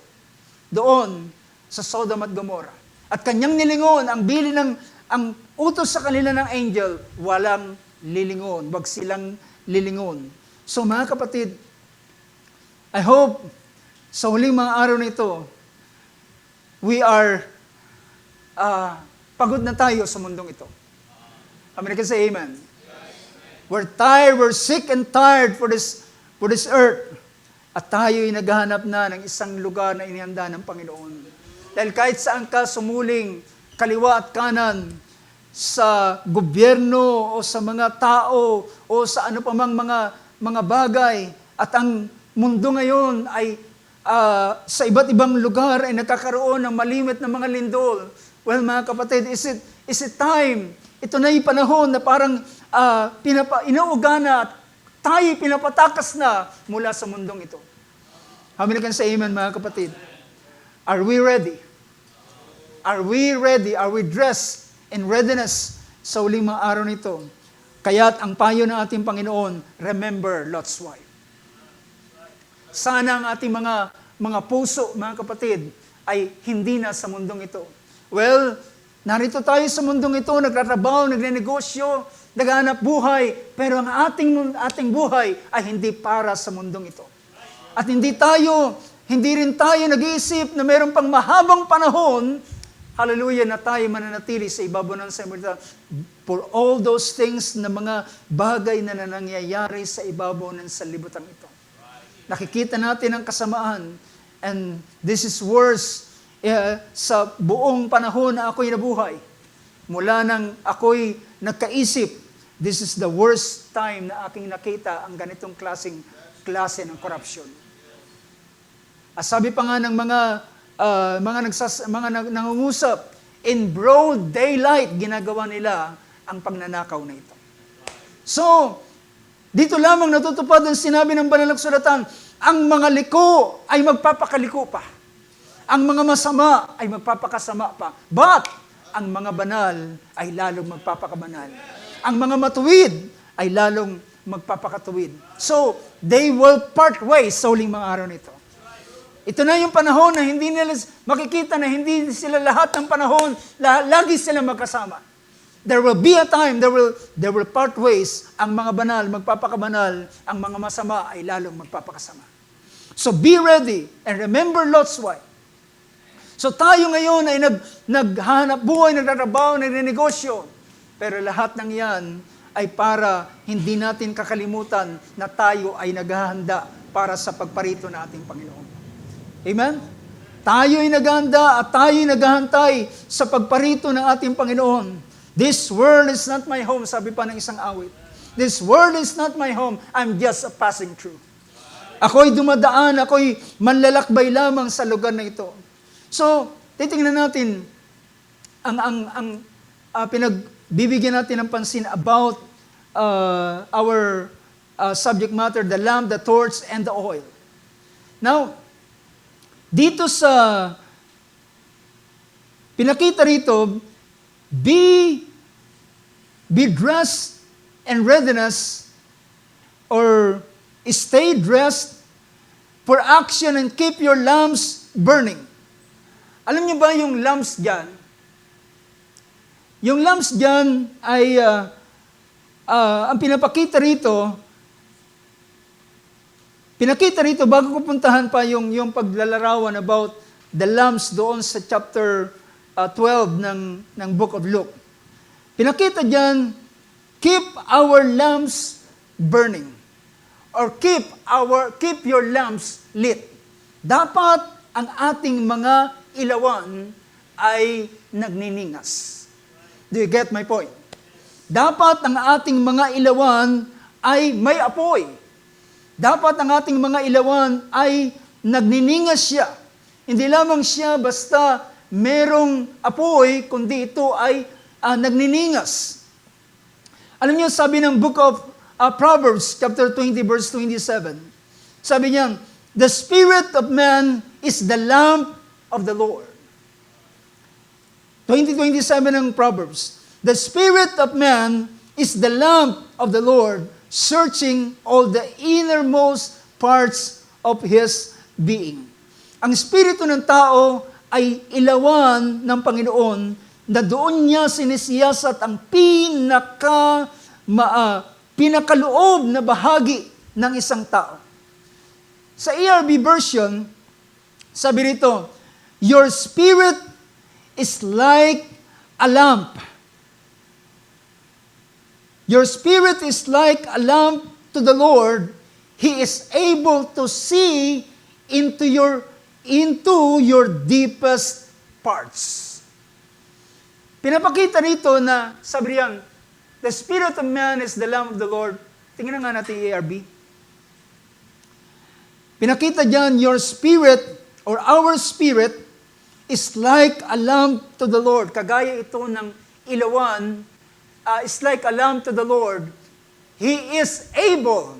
doon sa Sodom at Gomorrah. At kanyang nilingon, ang bili ng, ang utos sa kanila ng angel, walang lilingon. Wag silang lilingon. So mga kapatid, I hope sa huling mga araw na ito, we are pagod na tayo sa mundong ito. Amen ka say amen. We're tired, we're sick and tired for this earth. At tayo'y naghahanap na ng isang lugar na inihanda ng Panginoon. Dahil kahit saan ka sumuling, kaliwa at kanan, sa gobyerno o sa mga tao o sa ano pa mang mga bagay, at ang mundo ngayon ay sa iba't ibang lugar ay nakakaroon ng malimit na mga lindol. Well, mga kapatid, is it time? Ito na yung panahon na parang inuugana at tayo pinapatakas na mula sa mundong ito. How many can say amen, mga kapatid? Are we ready? Are we ready? Are we dressed in readiness sa uling mga araw nito? Kaya't ang payo ng ating Panginoon, remember Lot's wife. Sana ang ating mga puso, mga kapatid, ay hindi na sa mundong ito. Well, narito tayo sa mundong ito, nagtatrabaho, nagnenegosyo, naghahanap buhay, pero ang ating buhay ay hindi para sa mundong ito. At hindi rin tayo nag-iisip na mayroon pang mahabang panahon, hallelujah, na tayo mananatili sa ibabaw ng samudra for all those things na mga bagay na nangyayari sa ibabaw ng sanlibutan ito. Nakikita natin ang kasamaan, and this is worse sa buong panahon na ako'y nabuhay. Mula nang ako'y nagkaisip, this is the worst time na aking nakita ang ganitong klase ng korupsyon. Sabi pa nga ng mga nangungusap, in broad daylight, ginagawa nila ang pagnanakaw na ito. So, dito lamang natutupad ang sinabi ng banal na kasulatan, ang mga liko ay magpapakaliko pa. Ang mga masama ay magpapakasama pa. But, ang mga banal ay lalong magpapakabanal. Ang mga matuwid ay lalong magpapakatuwid. So, they will part ways sa huling mga araw nito. Ito na yung panahon na hindi nila makikita na hindi sila lahat ng panahon, lagi sila magkasama. There will be a time, there will part ways, ang mga banal magpapakabanal, ang mga masama ay lalong magpapakasama. So be ready and remember Lot's wife. So tayo ngayon ay naghanap buhay, nagtatrabaho, nagrenegosyo. Pero lahat ng yan ay para hindi natin kakalimutan na tayo ay naghahanda para sa pagparito ng ating Panginoon. Amen? Tayo'y naghahanda at tayo'y naghahantay sa pagparito ng ating Panginoon. This world is not my home, sabi pa ng isang awit. This world is not my home, I'm just a passing through. Ako'y dumadaan, ako'y manlalakbay lamang sa lugar na ito. So, titingnan natin ang pinagbibigyan natin ng pansin about our subject matter, the lamp, the torch, and the oil. Now, dito sa pinakita rito, be dressed in readiness or stay dressed for action and keep your lamps burning. Alam niyo ba yung lamps dyan? Yung lamps dyan ay ang pinakita rito bago ko puntahan pa yung paglalarawan about the lamps doon sa chapter 12 ng Book of Luke. Pinakita diyan, keep our lamps burning or keep your lamps lit. Dapat ang ating mga ilawan ay nagniningas. Do you get my point? Dapat ang ating mga ilawan ay may apoy. Dapat ang ating mga ilawan ay nagniningas siya. Hindi lamang siya basta merong apoy, kundi ito ay nagniningas. Alam niyo, sabi ng Book of Proverbs, chapter 20, verse 27, sabi niya, the spirit of man is the lamp of the Lord. 20:27 ng Proverbs, the spirit of man is the lamp of the Lord, searching all the innermost parts of his being. Ang espiritu ng tao ay ilawan ng Panginoon na doon niya sinisiyasat ang pinakaloob na bahagi ng isang tao. Sa ERV version, sabi rito, your spirit is like a lamp. Your spirit is like a lamp to the Lord. He is able to see into your deepest parts. Pinapakita rito na, sabi riyan, the spirit of man is the lamp of the Lord. Tingnan nga natin ERB. Pinakita diyan, your spirit or our spirit is like a lamp to the Lord. Kagaya ito ng ilawan, is like a lamp to the Lord. He is able,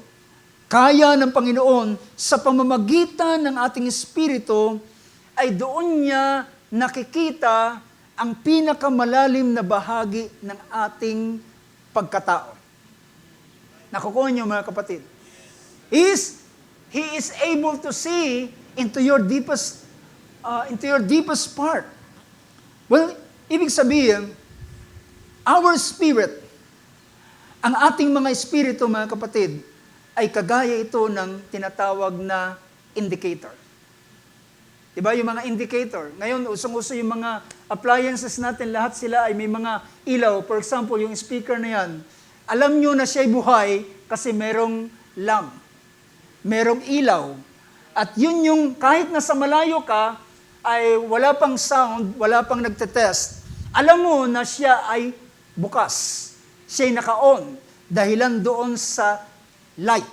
kaya ng Panginoon, sa pamamagitan ng ating espiritu, ay doon niya nakikita ang pinakamalalim na bahagi ng ating pagkatao. Nakukuha niyo mga kapatid? He is able to see into your deepest part. Well, ibig sabihin, our spirit, ang ating mga espiritu, mga kapatid, ay kagaya ito ng tinatawag na indicator. Diba yung mga indicator? Ngayon, usong-uso yung mga appliances natin, lahat sila ay may mga ilaw. For example, yung speaker na yan, alam nyo na siya'y buhay kasi merong lamp, merong ilaw. At yun yung, kahit nasa malayo ka, ay wala pang sound, wala pang nagtetest, alam mo na siya ay bukas. Siya'y naka-on dahilan doon sa light,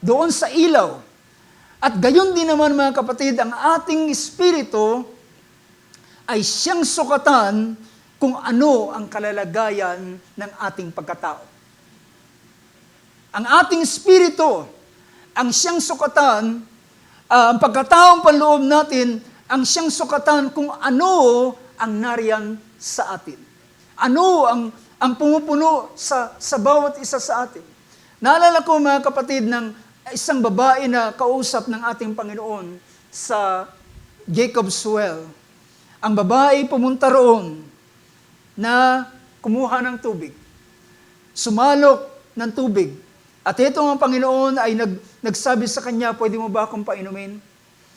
doon sa ilaw. At gayon din naman mga kapatid, ang ating espiritu ay siyang sukatan kung ano ang kalalagayan ng ating pagkatao. Ang ating espiritu ang siyang sukatan, ang pagkataong panloob natin, ang siyang sukatan kung ano ang nariyan sa atin. Ano ang pumupuno sa bawat isa sa atin. Naalala ko mga kapatid ng isang babae na kausap ng ating Panginoon sa Jacob's Well. Ang babae pumunta roon na kumuha ng tubig. Sumalok ng tubig. At ito ang Panginoon ay nagsabi sa kanya, pwede mo ba akong painumin?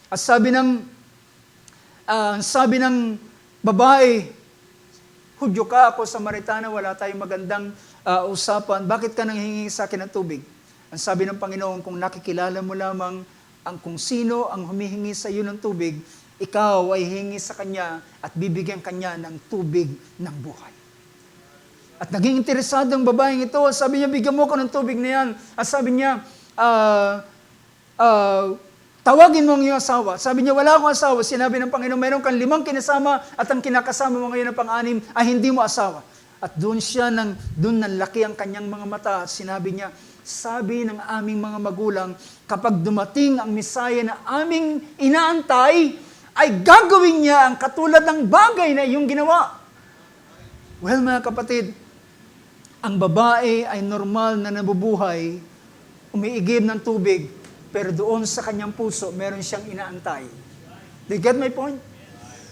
At sabi ng babae, Hudyo ka, ako Samaritana, wala tayong magandang usapan. Bakit ka nanghihingi sa akin ng tubig? Ang sabi ng Panginoon, kung nakikilala mo lamang kung sino ang humihingi sa iyo ng tubig, ikaw ay hingi sa kanya at bibigyan kanya ng tubig ng buhay. At naging interesado ang babaeng ito. Sabi niya, bigyan mo ko ng tubig na yan. At sabi niya, tawagin mo ang iyong asawa. Sabi niya, wala akong asawa. Sinabi ng Panginoon, meron kang 5 kinasama at ang kinakasama mo ngayon ng pang-6 ay hindi mo asawa. At doon nanlaki ang kanyang mga mata. At sinabi niya, sabi ng aming mga magulang, kapag dumating ang Misaya na aming inaantay, ay gagawin niya ang katulad ng bagay na iyong ginawa. Well, mga kapatid, ang babae ay normal na nabubuhay, umiigib ng tubig, pero doon sa kanyang puso, meron siyang inaantay. Do you get my point?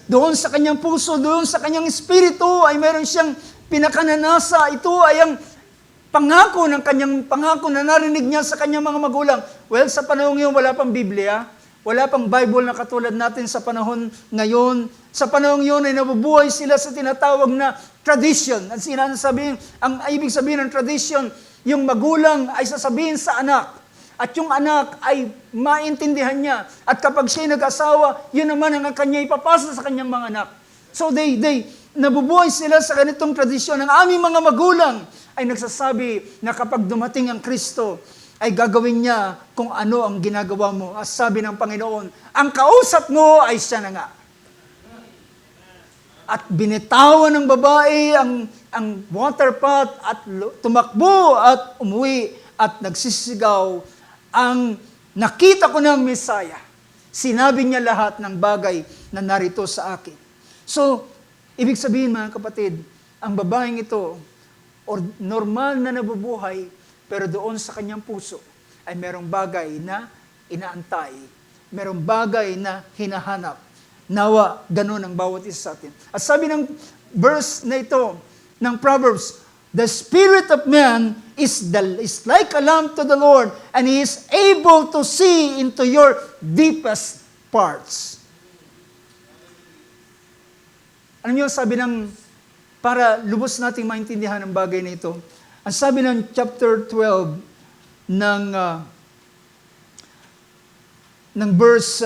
Doon sa kanyang puso, doon sa kanyang espiritu, ay meron siyang pinakananasa. Ito ay ang pangako na narinig niya sa kanyang mga magulang. Well, sa panahon ngayon, wala pang Biblia, wala pang Bible na katulad natin sa panahon ngayon. Sa panahon ngayon ay nabubuhay sila sa tinatawag na tradition. Ang ibig sabihin ng tradition, yung magulang ay sasabihin sa anak. At yung anak ay maintindihan niya. At kapag siya nag-asawa, yun naman ang kanya ipapasa sa kanyang mga anak. So nabubuhay sila sa ganitong tradisyon. Ang aming mga magulang ay nagsasabi na kapag dumating ang Kristo, ay gagawin niya kung ano ang ginagawa mo. As sabi ng Panginoon, ang kausap mo ay siya na nga. At binitawan ng babae ang water pot at tumakbo at umuwi at nagsisigaw, ang nakita ko ng Mesaya. Sinabi niya lahat ng bagay na narito sa akin. So, ibig sabihin mga kapatid, ang babaeng ito, or normal na nabubuhay, pero doon sa kanyang puso ay merong bagay na inaantay, merong bagay na hinahanap. Nawa, ganun ang bawat isa sa atin. At sabi ng verse na ito, ng Proverbs, the spirit of man is like a lamp to the Lord, and He is able to see into your deepest parts. Ano nyo sabi ng, para lubos nating maintindihan ang bagay na ito, ang sabi ng chapter 12 ng verse,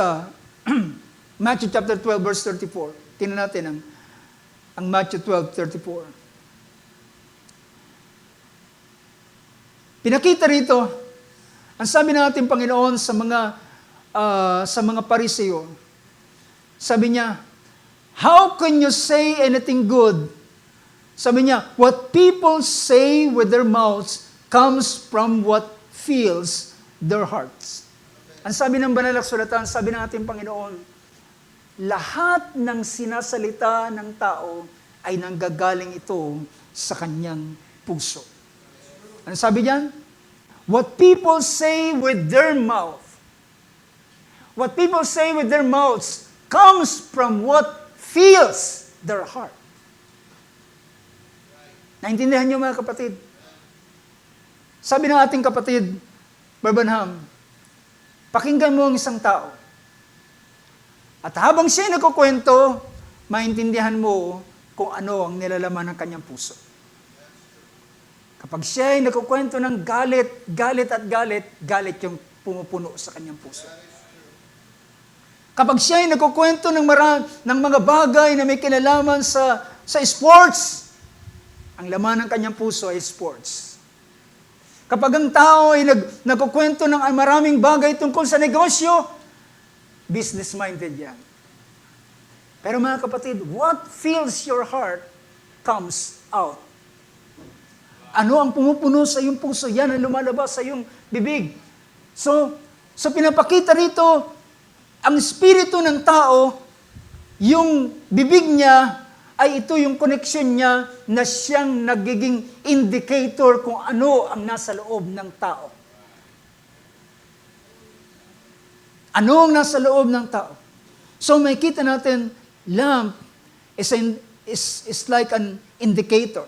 Matthew chapter 12 verse 34. Tingnan natin ang Matthew 12:34. Pinakita rito, ang sabi ng ating Panginoon sa mga Pariseo, sabi niya, how can you say anything good? Sabi niya, what people say with their mouths comes from what fills their hearts. Ang sabi ng Banal na Kasulatan, sabi ng ating Panginoon, lahat ng sinasalita ng tao ay nanggagaling ito sa kanyang puso. Ano sabi diyan? What people say with their mouth, what people say with their mouths comes from what fills their heart. Naintindihan niyo mga kapatid? Sabi ng ating kapatid, Barbanham, pakinggan mo ang isang tao. At habang siya nagkukwento, maintindihan mo kung ano ang nilalaman ng kanyang puso. Kapag siya ay nagkukwento ng galit yung pumupuno sa kanyang puso. Kapag siya ay nagkukwento ng mga bagay na may kinalaman sa sports, ang laman ng kanyang puso ay sports. Kapag ang tao ay nagkukwento ng maraming bagay tungkol sa negosyo, business-minded yan. Pero mga kapatid, what fills your heart comes out. Ano ang pumupuno sa iyong puso? Yan ang lumalabas sa iyong bibig. So pinapakita rito, ang espiritu ng tao, yung bibig niya, ay ito yung connection niya na siyang nagiging indicator kung ano ang nasa loob ng tao. Ano ang nasa loob ng tao? So makita natin, lamp is like an indicator.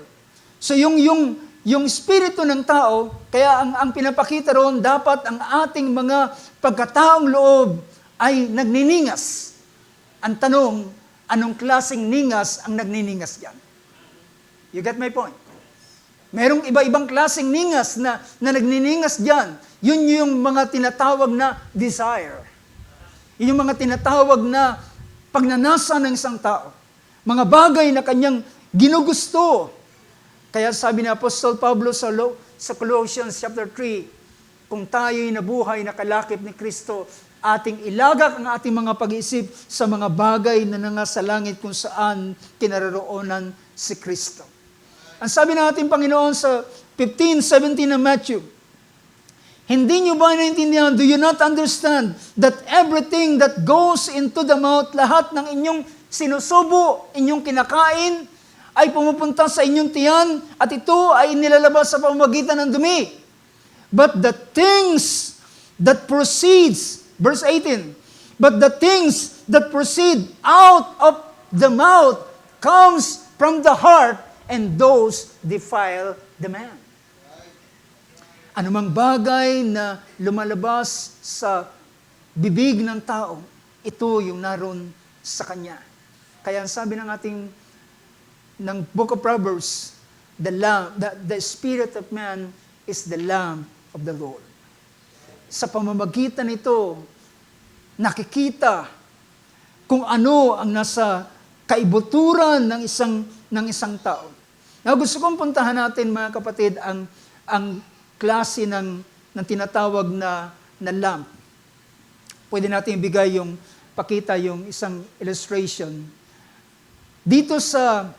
So yung espiritu ng tao, kaya ang pinapakita roon, dapat ang ating mga pagkataong loob ay nagniningas. Ang tanong, anong klaseng ningas ang nagniningas diyan? You get my point? Merong iba-ibang klaseng ningas na nagniningas diyan. Yun yung mga tinatawag na desire. Yun yung mga tinatawag na pagnanasa ng isang tao. Mga bagay na kanyang ginugusto. Kaya sabi ni Apostol Pablo sa Colossians chapter 3, kung tayo'y nabuhay na kalakip ni Kristo, ating ilagak ang ating mga pag-iisip sa mga bagay na nasa langit kung saan kinaroroonan si Kristo. Ang sabi ng ating Panginoon sa 15:17 ng Matthew, hindi nyo ba naintindihan, do you not understand that everything that goes into the mouth, lahat ng inyong sinusubo, inyong kinakain, ay pumupunta sa inyong tiyan at ito ay nilalabas sa pamamagitan ng dumi. But the things that proceeds, verse 18, but the things that proceed out of the mouth comes from the heart, and those defile the man. Anumang bagay na lumalabas sa bibig ng tao, ito yung naroon sa kanya. Kaya ang sabi ng Book of Proverbs, the spirit of man is the lamp of the Lord. Sa pamamagitan nito, nakikita kung ano ang nasa kaibuturan ng isang tao. Now, gusto kong puntahan natin, mga kapatid, ang klase ng tinatawag na lamp. Pwede natin ibigay pakita yung isang illustration. Dito sa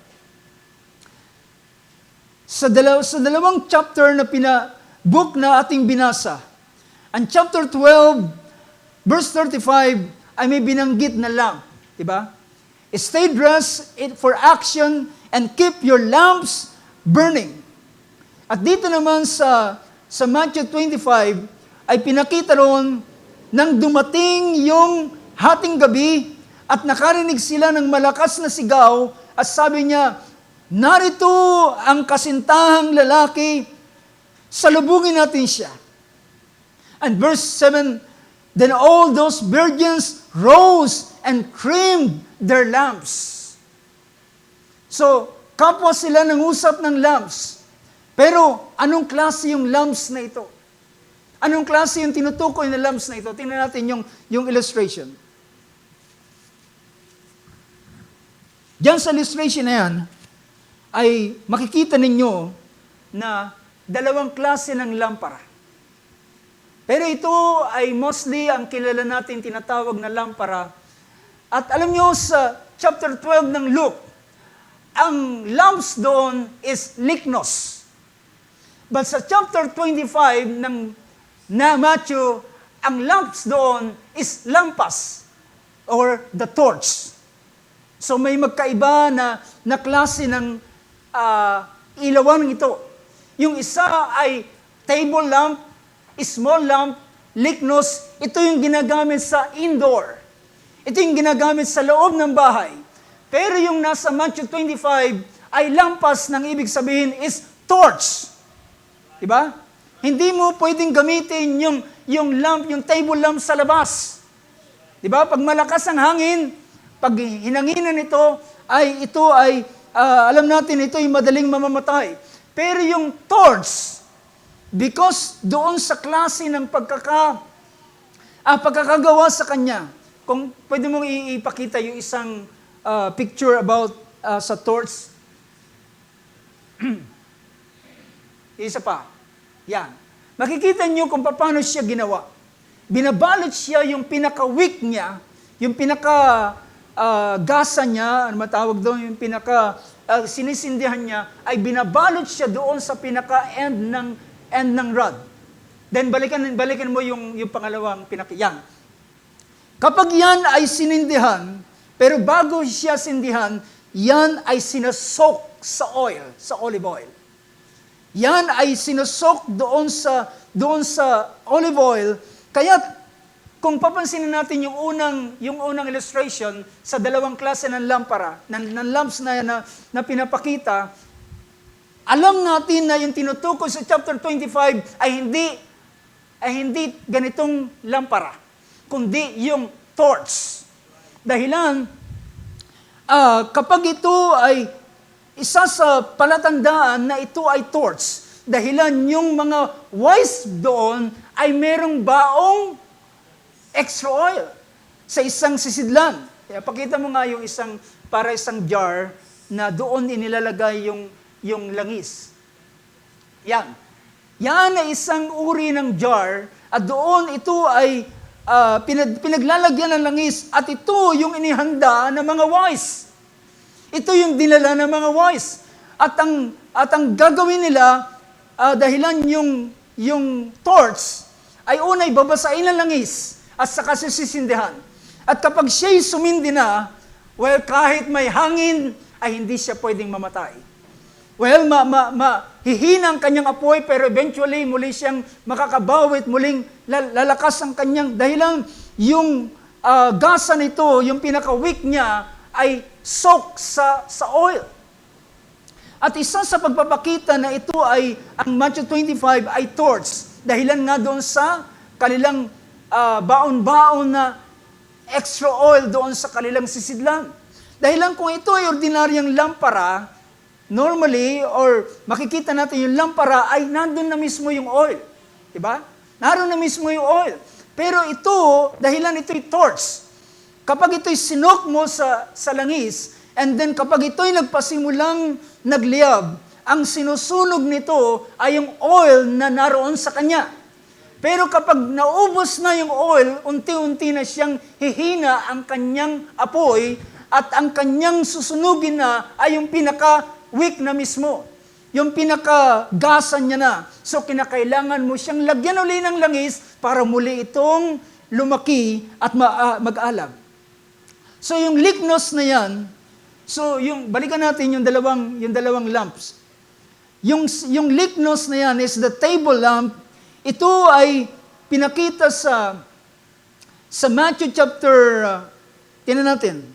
dalawang chapter na book na ating binasa, ang chapter 12, verse 35, ay may binanggit na lamp. Diba? Stay dressed for action and keep your lamps burning. At dito naman sa sa Matthew 25 ay pinakita roon nang dumating yung hating gabi at nakarinig sila ng malakas na sigaw at sabi niya, narito ang kasintahang lalaki, salubungin natin siya. And verse 7, then all those virgins rose and trimmed their lamps. So, kapwa sila nangusap ng lamps. Pero, anong klase yung lamps na ito? Anong klase yung tinutukoy na lamps na ito? Tingnan natin yung illustration. Diyan sa illustration na yan, ay makikita ninyo na dalawang klase ng lampara. Pero ito ay mostly ang kilala natin tinatawag na lampara. At alam nyo sa chapter 12 ng Luke, ang lamps doon is liknos. But sa chapter 25 na Matthew, ang lamps doon is lampas or the torch. So may magkaiba na klase ng ilawan ito. Yung isa ay table lamp, small lamp, liknos. Ito yung ginagamit sa indoor. Ito yung ginagamit sa loob ng bahay. Pero yung nasa Matthew 25 ay lampas, ng ibig sabihin is torch. Diba? Hindi mo pwedeng gamitin yung lamp, yung table lamp sa labas. Diba? Pag malakas ang hangin, pag hinanginan ito ay alam natin ito ay madaling mamamatay. Pero yung torch, because doon sa klase ng pagkakagawa sa kanya, kung pwede mong ipakita yung isang picture about sa torch. Isa pa. Yan. Makikita nyo kung paano siya ginawa. Binabalot siya yung pinaka-wick niya, yung pinaka-gasa niya, ano matawag doon, yung sinisindihan niya, ay binabalot siya doon sa pinaka-end ng rod. Then balikan mo yung pangalawang yan. Kapag yan ay sinindihan, pero bago siya sindihan, yan ay sinasok sa oil, sa olive oil. Yan ay sinasok doon sa olive oil. Kaya kung papansinin natin yung unang illustration sa dalawang klase ng lampara, ng lamps na pinapakita, alam natin na yung tinutukoy sa chapter 25 ay hindi ganitong lampara, kundi yung torch. Dahilan, kapag ito ay isa sa palatandaan na ito ay torch, dahilan yung mga wise doon ay merong baong extra oil sa isang sisidlan. Kaya pakita mo nga yung isang jar na doon inilalagay yung langis. Yan. Yan ay isang uri ng jar at doon ito ay pinaglalagyan ng langis at ito yung inihanda ng mga wise. Ito yung dinala ng mga wise. At ang gagawin nila, dahilan yung torch, ay unay babasain ng langis at saka sisindihan. At kapag siya'y sumindi na, well, kahit may hangin, ay hindi siya pwedeng mamatay. Well, hihina ang kanyang apoy, pero eventually, muli siyang makakabawit, muling lalakas ang kanyang, dahilan yung gasa nito, yung pinaka-wick niya, ay soak sa oil. At isa sa pagpapakita na ito ay, ang Matthew 25 ay torch. Dahilan nga doon sa kanilang baon-baon na extra oil doon sa kanilang sisidlan. Dahilan kung ito ay ordinaryang lampara, normally, or makikita natin yung lampara ay nandun na mismo yung oil. Diba? Naroon na mismo yung oil. Pero ito, dahilan ito'y torch. Kapag ito'y sinok mo sa langis, and then kapag ito'y nagpasimulang nagliyab, ang sinusunog nito ay yung oil na naroon sa kanya. Pero kapag naubos na yung oil, unti-unti na siyang hihina ang kanyang apoy at ang kanyang susunugin na ay yung pinaka-wick na mismo. Yung pinaka-gasan niya na. So kinakailangan mo siyang lagyan uli ng langis para muli itong lumaki at mag-alag. So yung liknos na yan, balikan natin yung dalawang lamps. Yung liknos na yan is the table lamp Ito ay pinakita sa Matthew chapter, tingnan natin.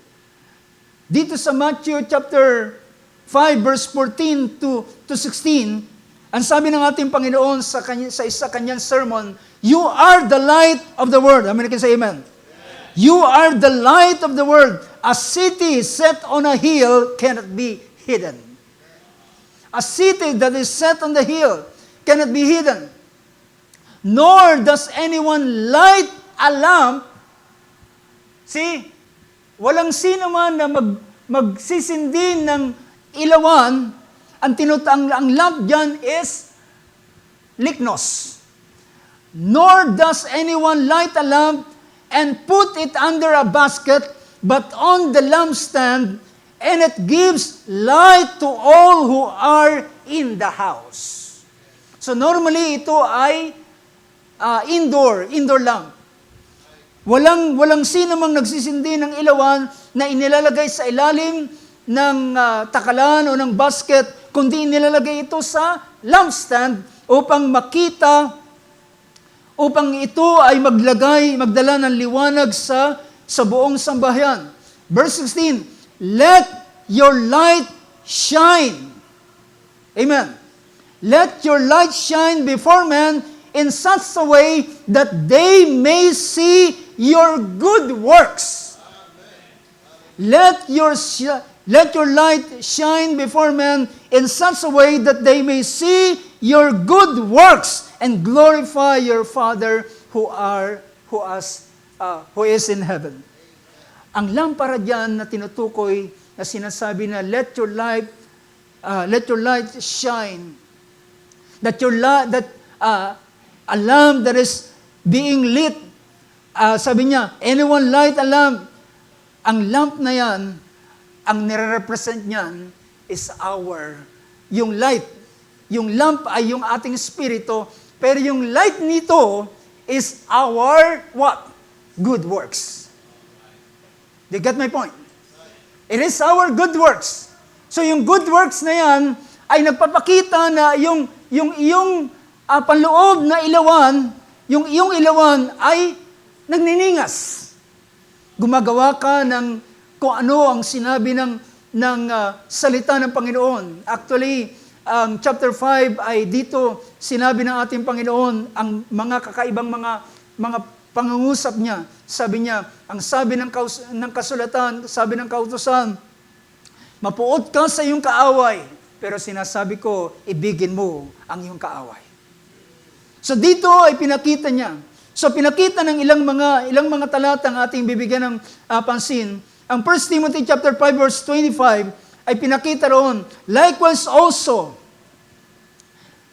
Dito sa Matthew chapter 5 verse 14 to 16, ang sabi ng ating Panginoon sa isa kanyang sermon, "You are the light of the world." How many can say amen? You are the light of the world. A city set on a hill cannot be hidden. A city that is set on the hill cannot be hidden. Nor does anyone light a lamp. See, walang sino man na magsisindi ng ilawan. Ang lamp dyan is liknos. Nor does anyone light a lamp and put it under a basket, but on the lampstand, and it gives light to all who are in the house. So normally ito ay indoor lamp. Walang sino mang nagsisindi ng ilawan na inilalagay sa ilalim ng takalan o ng basket, kundi inilalagay ito sa lampstand upang makita, upang ito ay magdala ng liwanag sa buong sambahayan. Verse 16, "Let your light shine." Amen. "Let your light shine before men in such a way that they may see your good works." Let your light shine before men in such a way that they may see your good works and glorify your Father who is in heaven. Ang lampara diyan na tinutukoy na sinasabi na let your light shine. A lamp that is being lit. Sabi niya, anyone light a lamp. Ang lamp na yan, ang nire-represent niyan is yung light. Yung lamp ay yung ating spirito, pero yung light nito is our what? Good works. Do you get my point? It is our good works. So yung good works na yan ay nagpapakita na yung iyong panloob na ilawan, yung iyong ilawan ay nagniningas. Gumagawa ka ng kung ano ang sinabi ng salita ng Panginoon. Actually, ang chapter 5 ay dito sinabi ng ating Panginoon ang mga kakaibang mga pangungusap niya. Sabi niya, ang sabi ng kasulatan, sabi ng kautusan, mapuot ka sa iyong kaaway, pero sinasabi ko, ibigin mo ang iyong kaaway. So dito ay pinakita niya. So pinakita ng ilang mga talata ang ating bibigyan ng pansin. Ang 1 Timothy chapter 5 verse 25 ay pinakita roon, likewise also,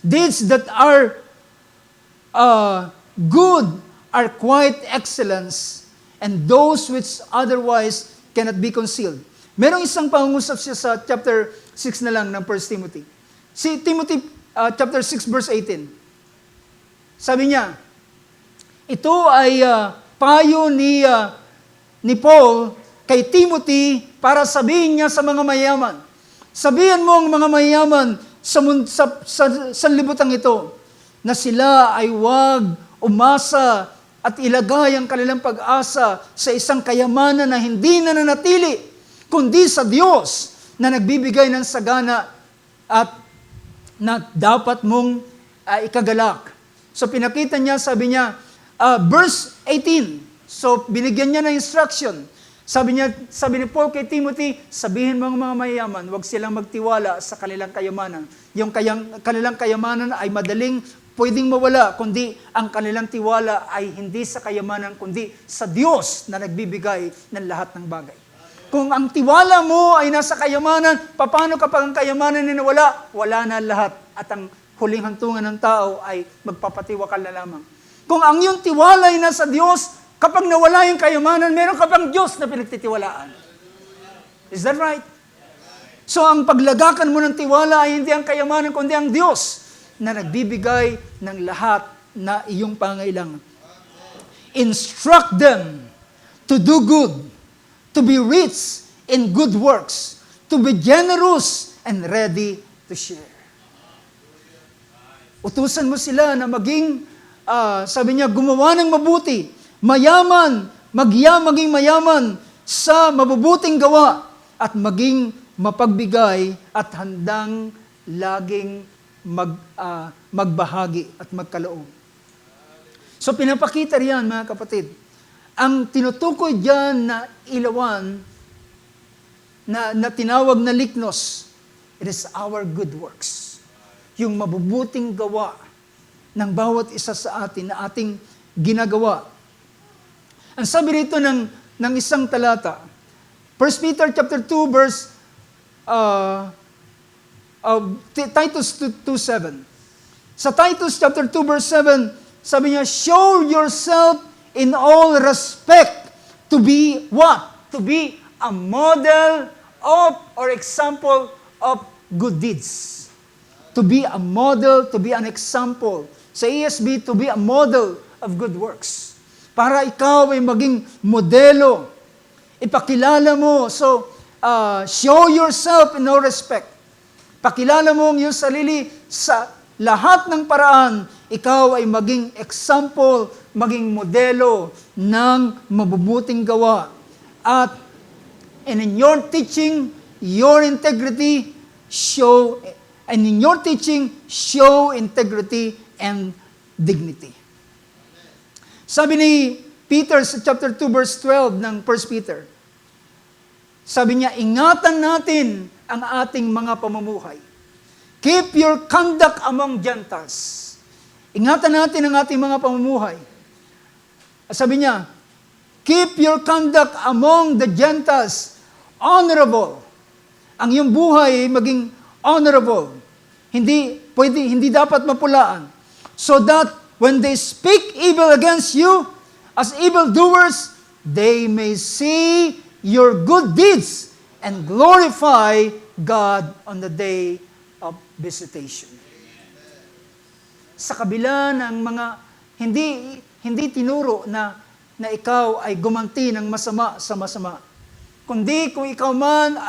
deeds that are good are quite excellence, and those which otherwise cannot be concealed. Merong isang pangungusap siya sa chapter 6 na lang ng 1 Timothy. Si Timothy chapter 6 verse 18. Sabi niya, ito ay payo ni Paul kay Timothy para sabihin niya sa mga mayayaman. Sabihan mo ang mga mayayaman sa libutang ito na sila ay huwag umasa at ilagay ang kanilang pag-asa sa isang kayamanan na hindi nananatili, kundi sa Diyos na nagbibigay ng sagana at na dapat mong ikagalak. So pinakita niya, sabi niya, verse 18, so binigyan niya ng instruction. Sabi ni Paul kay Timothy, sabihin mo mga mayayaman, huwag silang magtiwala sa kanilang kayamanan. Yung kanilang kayamanan ay madaling pwedeng mawala, kundi ang kanilang tiwala ay hindi sa kayamanan, kundi sa Diyos na nagbibigay ng lahat ng bagay. Kung ang tiwala mo ay nasa kayamanan, paano kapag ang kayamanan ay nawala? Wala na lahat. At ang huling hantungan ng tao ay magpapatiwakal na lamang. Kung ang iyong tiwala ay nasa Diyos, kapag nawala yung kayamanan, meron ka pang Diyos na pinagtitiwalaan. Is that right? So ang paglagakan mo ng tiwala ay hindi ang kayamanan, kundi ang Diyos na nagbibigay ng lahat na iyong pangailangan. Instruct them to do good, to be rich in good works, to be generous and ready to share. Utusan mo sila na maging sabi niya, gumawa ng mabuti, mayaman, maging mayaman sa mabubuting gawa at maging mapagbigay at handang laging magbahagi at magkaloob. So pinapakita riyan, mga kapatid, ang tinutukoy diyan na ilawan na tinawag na liknos, it is our good works. Yung mabubuting gawa ng bawat isa sa atin na ating ginagawa. Ang sabi rito ng isang talata, 1 Peter chapter 2 verse Titus 2:7. Sa Titus chapter 2 verse 7, sabi niya, show yourself in all respect to be what? To be a model of or example of good deeds. To be a model, to be an example. Sa ESV, to be a model of good works. Para ikaw ay maging modelo. Ipakilala mo. So, show yourself in all respect. Pakilala mo ang iyong sarili sa lahat ng paraan. Ikaw ay maging example, maging modelo ng mabubuting gawa. At and in your teaching, your integrity, show integrity and dignity. Sabi ni Peter sa chapter 2 verse 12 ng 1 Peter, sabi niya, ingatan natin ang ating mga pamumuhay. Keep your conduct among Gentiles. Ingatan natin ang ating mga pamumuhay. Sabi niya, keep your conduct among the Gentiles honorable. Ang iyong buhay maging honorable. Hindi dapat mapulaan. So that when they speak evil against you as evildoers, they may see your good deeds and glorify God on the day of visitation. Sa kabila ng mga hindi tinuro na ikaw ay gumanti ng masama sa masama. Kundi kung ikaw man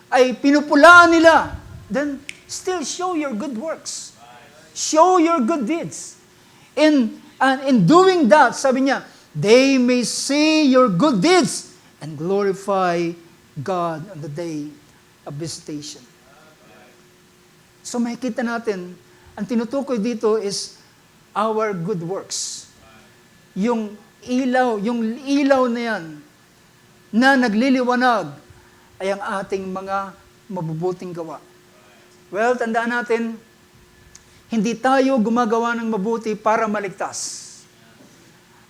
ay pinupulaan nila, then still show your good works. Show your good deeds. In doing that, sabi niya, they may see your good deeds and glorify God on the day of visitation. So makikita natin, ang tinutukoy dito is our good works. Yung ilaw na yan, na nagliliwanag, ay ang ating mga mabubuting gawa. Well, tandaan natin, hindi tayo gumagawa ng mabuti para maligtas.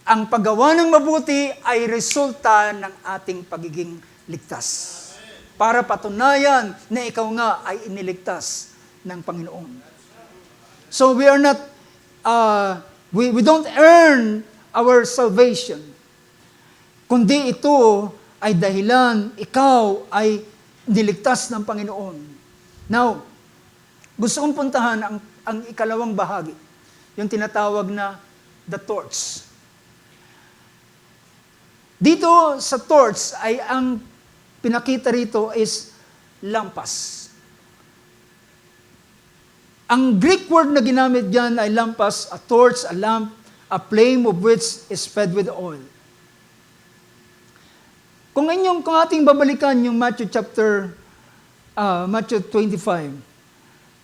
Ang paggawa ng mabuti ay resulta ng ating pagiging ligtas. Para patunayan na ikaw nga ay iniligtas ng Panginoon. So we are not, we don't earn our salvation. Kundi ito ay dahilan ikaw ay niligtas ng Panginoon. Now, gusto kong puntahan ang ikalawang bahagi, yung tinatawag na the torch. Dito sa torch ay ang pinakita rito is lampas. Ang Greek word na ginamit diyan ay lampas, a torch, a lamp, a flame of which is fed with oil. Kung ating babalikan yung Matthew 25,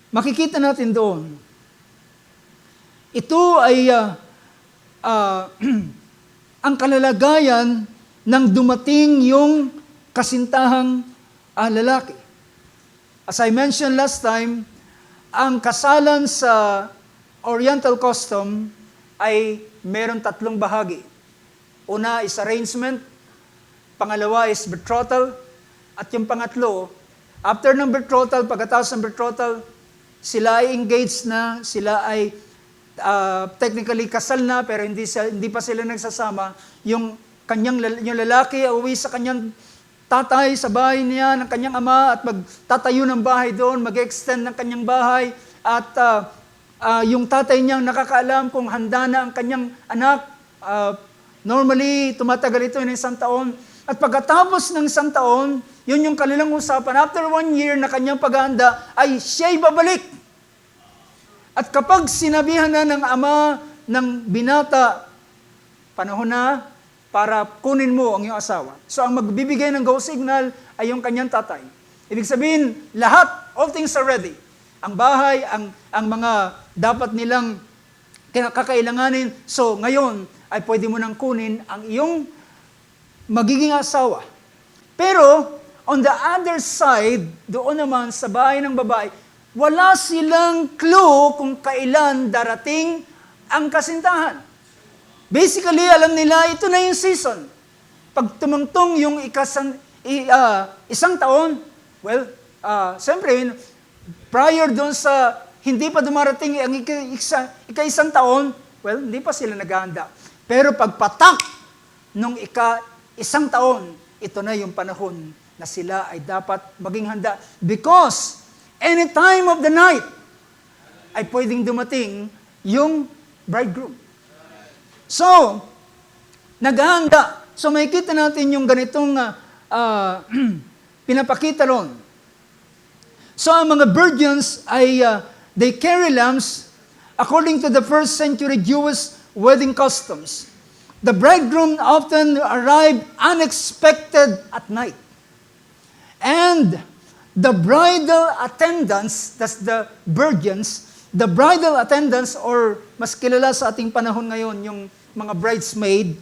makikita natin doon. Ito ay ang kalalagayan ng dumating yung kasintahang lalaki. As I mentioned last time, ang kasalan sa Oriental custom ay meron tatlong bahagi. Una is arrangement, pangalawa is betrothal, at yung pangatlo, after ng betrothal, pagkatapos ng betrothal, sila ay engaged na, sila ay technically kasal na, pero hindi pa sila nagsasama. Yung lalaki uwi sa kanyang tatay sa bahay niya, ng kanyang ama, at magtatayo ng bahay doon, mag-extend ng kanyang bahay, at yung tatay niyang nakakaalam kung handa na ang kanyang anak. Normally, tumatagal ito ng 1 taon. At pagkatapos ng 1 taon, yun yung kanilang usapan. After 1 year na kanyang paghahanda, ay siya'y babalik. At kapag sinabihan na ng ama ng binata, panahon na para kunin mo ang iyong asawa. So ang magbibigay ng go signal ay yung kanyang tatay. Ibig sabihin, lahat, all things are ready. Ang bahay, ang mga dapat nilang kakailanganin. So ngayon ay pwede mo nang kunin ang iyong magiging asawa. Pero on the other side, doon naman sa bahay ng babae, wala silang clue kung kailan darating ang kasintahan. Basically, alam nila, ito na yung season. Pag tumungtong yung isang taon, well, siyempre, prior doon sa hindi pa dumarating ang ika-isang taon, well, hindi pa sila naghahanda. Pero pagpatak nung ika-isang taon, ito na yung panahon na sila ay dapat maging handa. Because any time of the night ay pwedeng dumating yung bridegroom. So, naghahanda. So, makikita natin yung ganitong pinapakita ron. So, ang mga virgins ay, they carry lamps according to the first century Jewish wedding customs. The bridegroom often arrived unexpected at night. And the bridal attendants, that's the virgins, the bridal attendants, or mas kilala sa ating panahon ngayon, yung mga bridesmaid,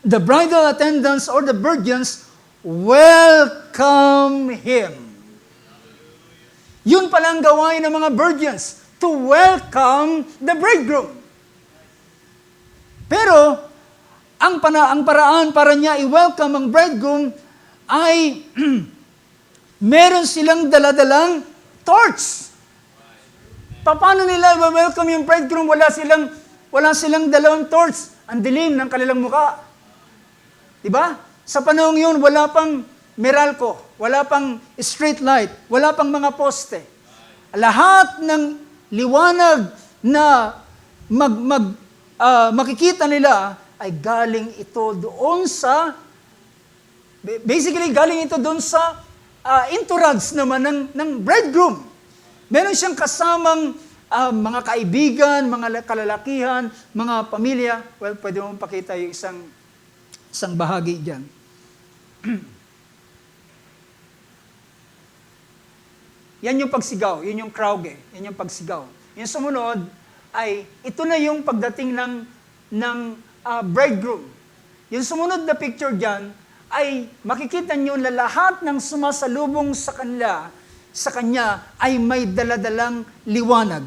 the bridal attendants or the virgins welcome him. Yun palang gawain ng mga virgins, to welcome the bridegroom. Pero, ang paraan para niya i-welcome ang bridegroom ay meron silang daladalang torch. Paano nila i-welcome yung bridegroom? Wala silang dalawang torch. Ang dilim ng kanilang mukha. Diba? Sa panahon yun, wala pang Meralco, wala pang street light, wala pang mga poste. Lahat ng liwanag na makikita nila ay galing ito doon sa, basically galing ito doon sa entourage naman ng bridegroom. Meron siyang kasamang mga kaibigan, mga kalalakihan, mga pamilya. Well, pwede mong pakita yung isang bahagi dyan. Yan yung pagsigaw, yun yung krauge, yan yung pagsigaw. Yung sumunod ay, ito na yung pagdating ng bridegroom. Yung sumunod na picture dyan ay makikita nyo na lahat ng sumasalubong sa kanya ay may daladalang liwanag.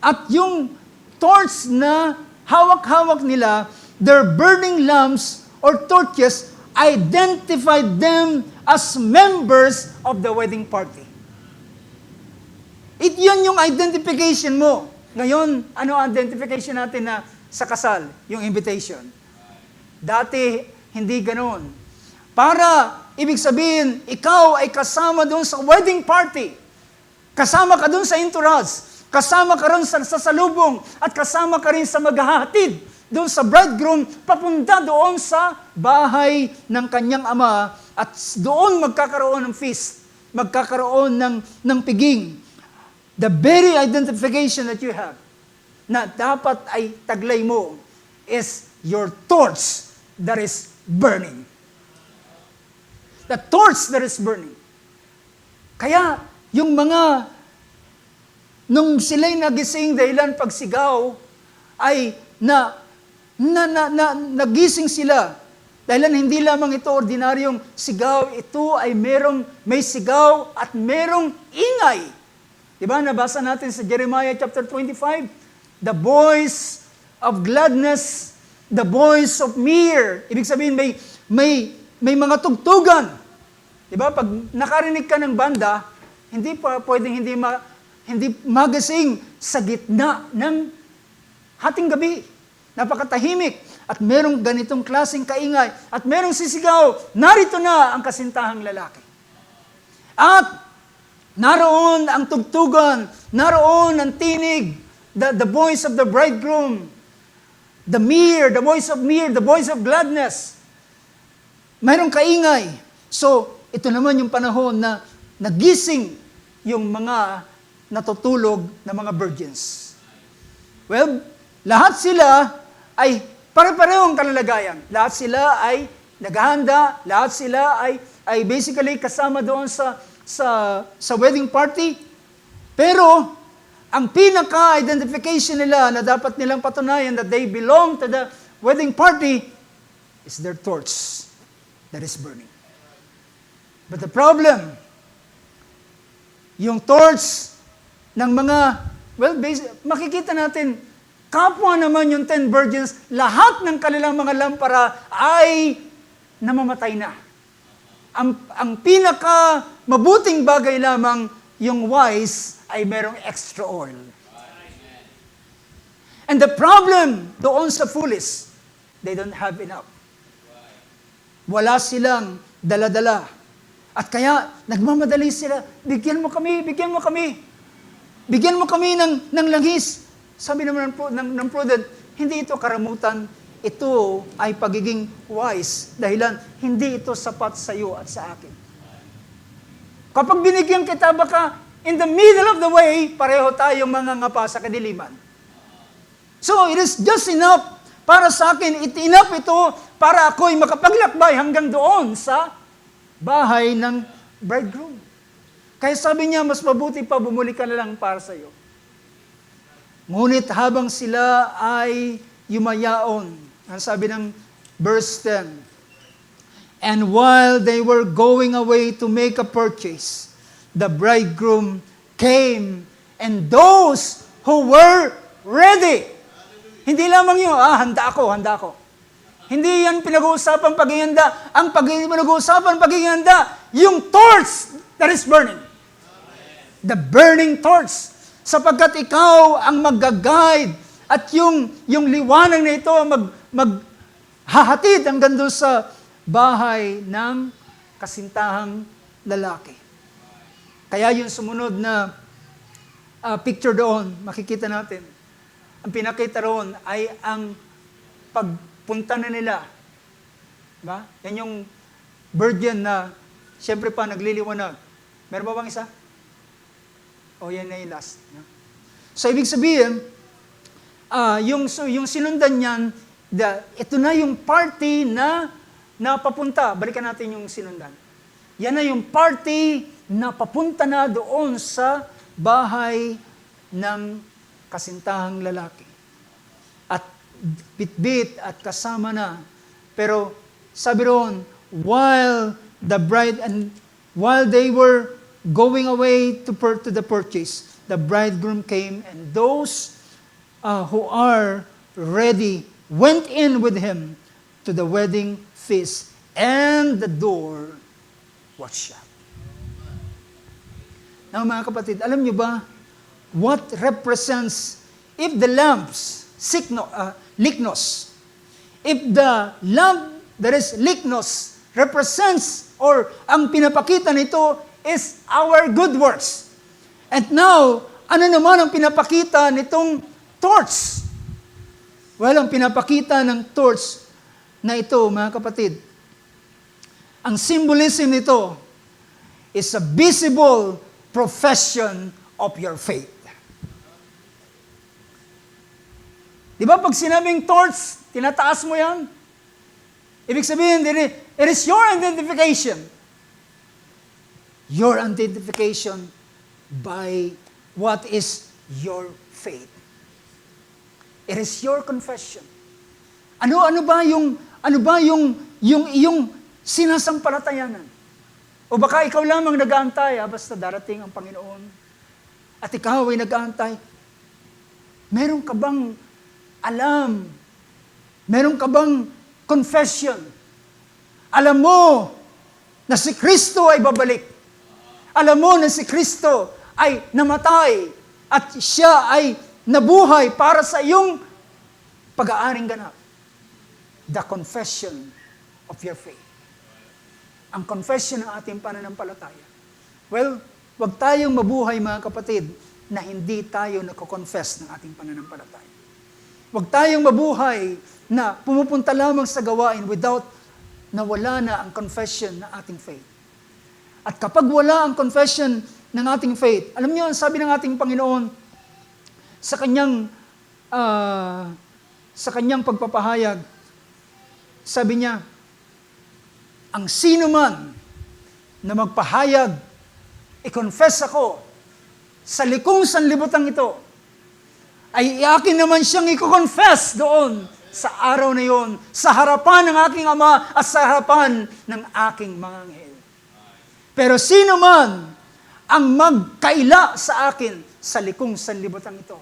At yung torch na hawak-hawak nila, their burning lamps or torches identified them as members of the wedding party. Yun yung identification mo. Ngayon, ano ang identification natin na sa kasal? Yung invitation. Dati, hindi ganoon. Para, ibig sabihin, ikaw ay kasama doon sa wedding party. Kasama ka doon sa entourage. Kasama ka rin sa salubong. At kasama ka rin sa maghahatid doon sa bridegroom, papunta doon sa bahay ng kanyang ama. At doon magkakaroon ng feast. Magkakaroon ng piging. The very identification that you have na dapat ay taglay mo is your torch that is burning. The torch that is burning. Kaya, yung mga, nung sila'y nagising dahilan pagsigaw, ay nagising sila. Dahilan hindi lamang ito ordinaryong sigaw, ito ay may sigaw at merong ingay. Diba, nabasa natin sa Jeremiah chapter 25, the voice of gladness, the voice of myrrh. Ibig sabihin, may mga tugtugan. Diba, pag nakarinig ka ng banda, hindi pa pwedeng hindi magising sa gitna ng hating gabi. Napakatahimik. At merong ganitong klaseng kaingay. At merong sisigaw, narito na ang kasintahang lalaki. At naroon ang tugtugan, naroon ang tinig, the voice of the bridegroom, the voice of myrrh, the voice of gladness. Mayroong kaingay. So, ito naman yung panahon na nagising yung mga natutulog na mga virgins. Well, lahat sila ay pare-parehong kalalagayan. Lahat sila ay naghahanda, lahat sila ay basically kasama doon sa wedding party. Pero ang pinaka-identification nila na dapat nilang patunayan that they belong to the wedding party is their torch that is burning. But the problem, yung torch ng mga, makikita natin, kapwa naman yung 10 virgins, lahat ng kanilang mga lampara ay namamatay na. Ang pinaka mabuting bagay lamang, yung wise ay merong extra oil. And the problem doon sa foolish, they don't have enough. Wala silang dala-dala. At kaya, nagmamadali sila, bigyan mo kami, bigyan mo kami. Bigyan mo kami ng langis. Sabi naman ng prudent, hindi ito karamutan, ito ay pagiging wise, dahilan hindi ito sapat sa iyo at sa akin. Kapag binigyan kita, baka in the middle of the way, pareho tayong mga ngapa sa kadiliman. So, it is just enough para sa akin, enough ito para ako'y makapaglakbay hanggang doon sa bahay ng bridegroom. Kaya sabi niya, mas mabuti pa bumuli ka na lang para sa iyo. Ngunit habang sila ay yumayaon, ang sabi ng verse 10, and while they were going away to make a purchase, the bridegroom came, and those who were ready. Hindi lamang yun, handa ako. Hindi yan pinag-uusapan pag-ihanda. Ang pinag-uusapan pag-ihanda, yung torch that is burning. The burning torch. Sapagkat ikaw ang mag-guide at yung liwanag na ito maghahatid hanggang doon sa bahay ng kasintahang lalaki. Kaya yung sumunod na picture doon, makikita natin. Ang pinakita roon ay ang pagpunta na nila. Diba? Yan yung virgin na siyempre pa nagliliwanag. Meron ba bang isa? O yan na yung last. So, ibig sabihin, yung sinundan niyan, ito na yung party na napapunta. Balikan natin yung sinundan. Yan na yung party na papunta na doon sa bahay ng kasintahang lalaki. At bitbit at kasama na. Pero sabi roon, while they were going away to the purchase, the bridegroom came, and those who are ready went in with him to the wedding feast, and the door was shut. Now mga kapatid, alam niyo ba what represents if the lamps lignos, if the lamp that is lignos represents or ang pinapakita nito is our good works. And now, ano naman ang pinapakita nitong torch? Well, ang pinapakita ng torch na ito, mga kapatid, ang symbolism nito is a visible profession of your faith. Di ba pag sinabing torch, tinataas mo yan? Ibig sabihin, it is your identification. Your identification by what is your faith. It is your confession. Ano ba yung iyong sinasampalatayanan? O baka ikaw lamang nag-aantay, basta darating ang Panginoon. At ikaw ay nag-aantay. Meron ka bang alam? Meron ka bang confession? Alam mo na si Kristo ay babalik. Alam mo na si Kristo ay namatay at siya ay nabuhay para sa iyong pag-aaring ganap. The confession of your faith. Ang confession ng ating pananampalataya. Well, wag tayong mabuhay mga kapatid na hindi tayo nako-confess ng ating pananampalataya. Wag tayong mabuhay na pumupunta lamang sa gawain without na wala na ang confession ng ating faith. At kapag wala ang confession ng ating faith, alam niyo, ang sabi ng ating Panginoon sa kanyang sa kanyang pagpapahayag, sabi niya, ang sino man na magpahayag, i-confess ako sa likong sanlibutan ito, ay akin naman siyang i-confess doon sa araw na yon, sa harapan ng aking Ama at sa harapan ng aking mga anghel. Pero sino man ang magkaila sa akin sa likong sanlibutan ito,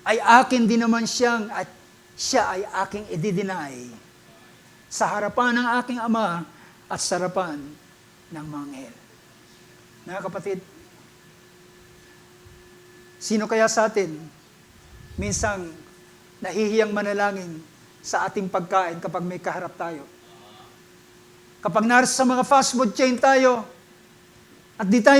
ay akin din naman siyang at siya ay aking i-deny sa harapan ng aking Ama at sa harapan ng mga anghel. Mga kapatid, sino kaya sa atin minsang nahihiyang manalangin sa ating pagkain kapag may kaharap tayo? Kapag nasa mga fast food chain tayo, at di tayo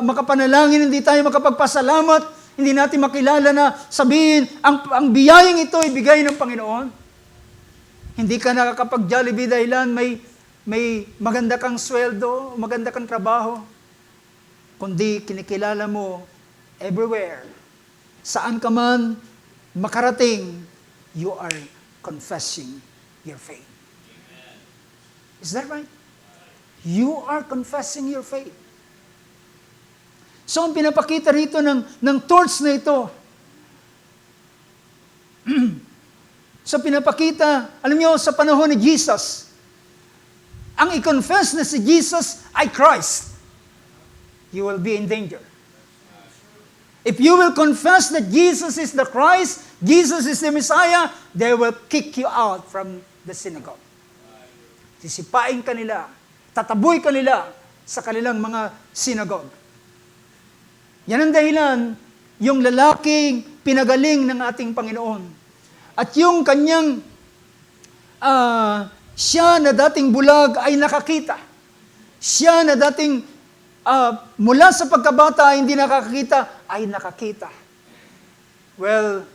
makapanalangin, hindi tayo makapagpasalamat, hindi natin makilala na sabihin, ang biyayang ito ay bigay ng Panginoon. Hindi ka nakakapag-Jollibee dahilan may maganda kang sweldo, maganda kang trabaho, kundi kinikilala mo everywhere, saan ka man makarating, you are confessing your faith. Is that right? You are confessing your faith. So, ang pinapakita rito ng torch na ito, so pinapakita, alam niyo, sa panahon ni Jesus, ang i-confess na si Jesus ay Christ, you will be in danger. If you will confess that Jesus is the Christ, Jesus is the Messiah, they will kick you out from the synagogue. Sisipain ka nila, tataboy ka nila sa kanilang mga synagogue. Yan ang dahilan, yung lalaking pinagaling ng ating Panginoon. At yung kanyang, siya na dating bulag ay nakakita. Siya na dating mula sa pagkabata ay hindi nakakita, ay nakakita. Well,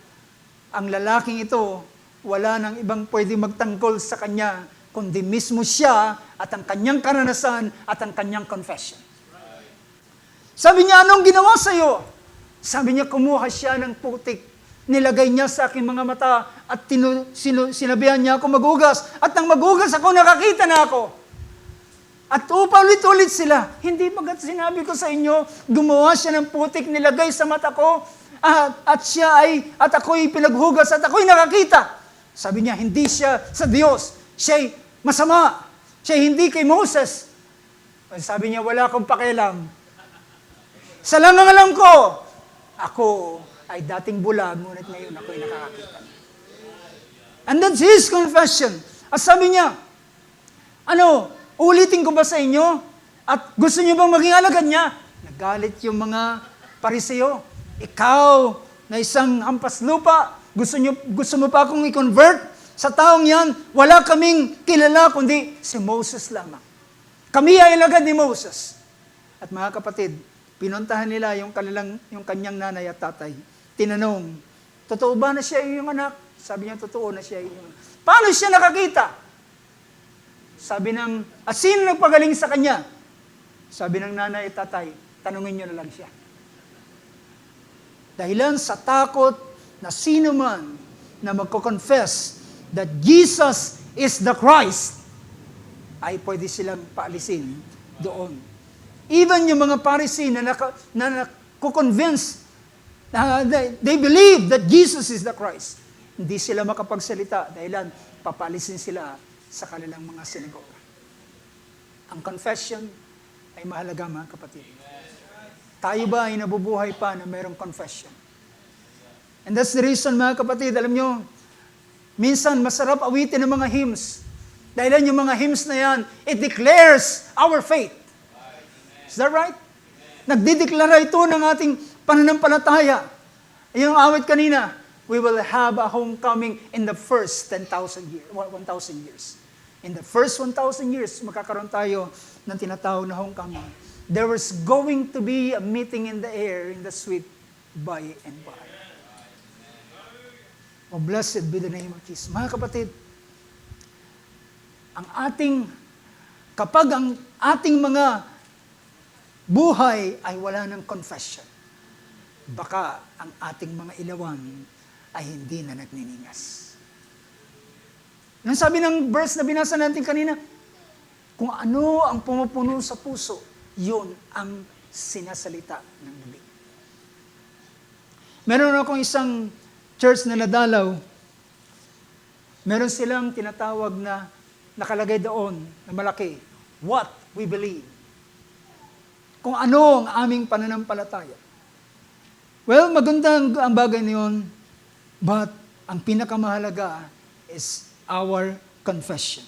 ang lalaking ito, wala nang ibang pwede magtangkol sa kanya, kundi mismo siya at ang kanyang karanasan at ang kanyang confession. Sabi niya, anong ginawa sa'yo? Sabi niya, kumuha siya ng putik, nilagay niya sa aking mga mata at sinabihan niya ako maghugas. At nang maghugas ako, nakakita na ako. At ulit-ulit sila, hindi bagat sinabi ko sa inyo, gumawa siya ng putik, nilagay sa mata ko, at ako'y pinaghugas at ako'y nakakita. Sabi niya, hindi siya sa Diyos, siya'y masama, siya'y hindi kay Moses. Sabi niya, wala akong pakialam. Sa lang ang alam ko, ako ay dating bulag, ngunit ngayon ako'y nakakakita. And that's his confession. At sabi niya, ulitin ko ba sa inyo? At gusto niyo bang maging alagad niya? Nagalit yung mga Pariseo. Ikaw na isang hampas lupa, gusto mo pa akong i-convert? Sa taong yan, wala kaming kilala kundi si Moses lamang. Kami ay alagad ni Moses. At mga kapatid, pinuntahan nila yung kanyang nanay at tatay. Tinanong, totoo ba na siya yung anak? Sabi niya, totoo na siya yung anak. Paano siya nakakita? Sabi at sino nagpagaling sa kanya? Sabi ng nanay at tatay, tanungin niyo na lang siya. Dahilan sa takot na sino man na magko-confess that Jesus is the Christ, ay pwede silang paalisin doon. Even yung mga Pharisee na nakukonvince, they believe that Jesus is the Christ. Hindi sila makapagsalita dahil papalisin sila sa kanilang mga sinagoga. Ang confession ay mahalaga, mga kapatid. Tayo ba ay nabubuhay pa na mayroong confession? And that's the reason, mga kapatid, alam nyo, minsan masarap awitin ng mga hymns. Dahil yung mga hymns na yan, it declares our faith. Is that right? Nagdideklara ito ng ating pananampalataya. Yung awit kanina, we will have a homecoming in the first 1,000 years. In the first 1,000 years, magkakaroon tayo ng tinatawag na homecoming. There is going to be a meeting in the air, in the sweet by and by. Oh, blessed be the name of Jesus. Mga kapatid, kapag ang ating mga buhay ay wala ng confession, baka ang ating mga ilawan ay hindi na nagniningas. Nang sabi ng verse na binasa natin kanina, kung ano ang pumupuno sa puso, yun ang sinasalita ng bibig. Meron akong isang church na nadalaw. Meron silang tinatawag na nakalagay doon na malaki, what we believe. Kung ano ang aming pananampalataya. Well, maganda ang bagay niyon, but ang pinakamahalaga is our confession.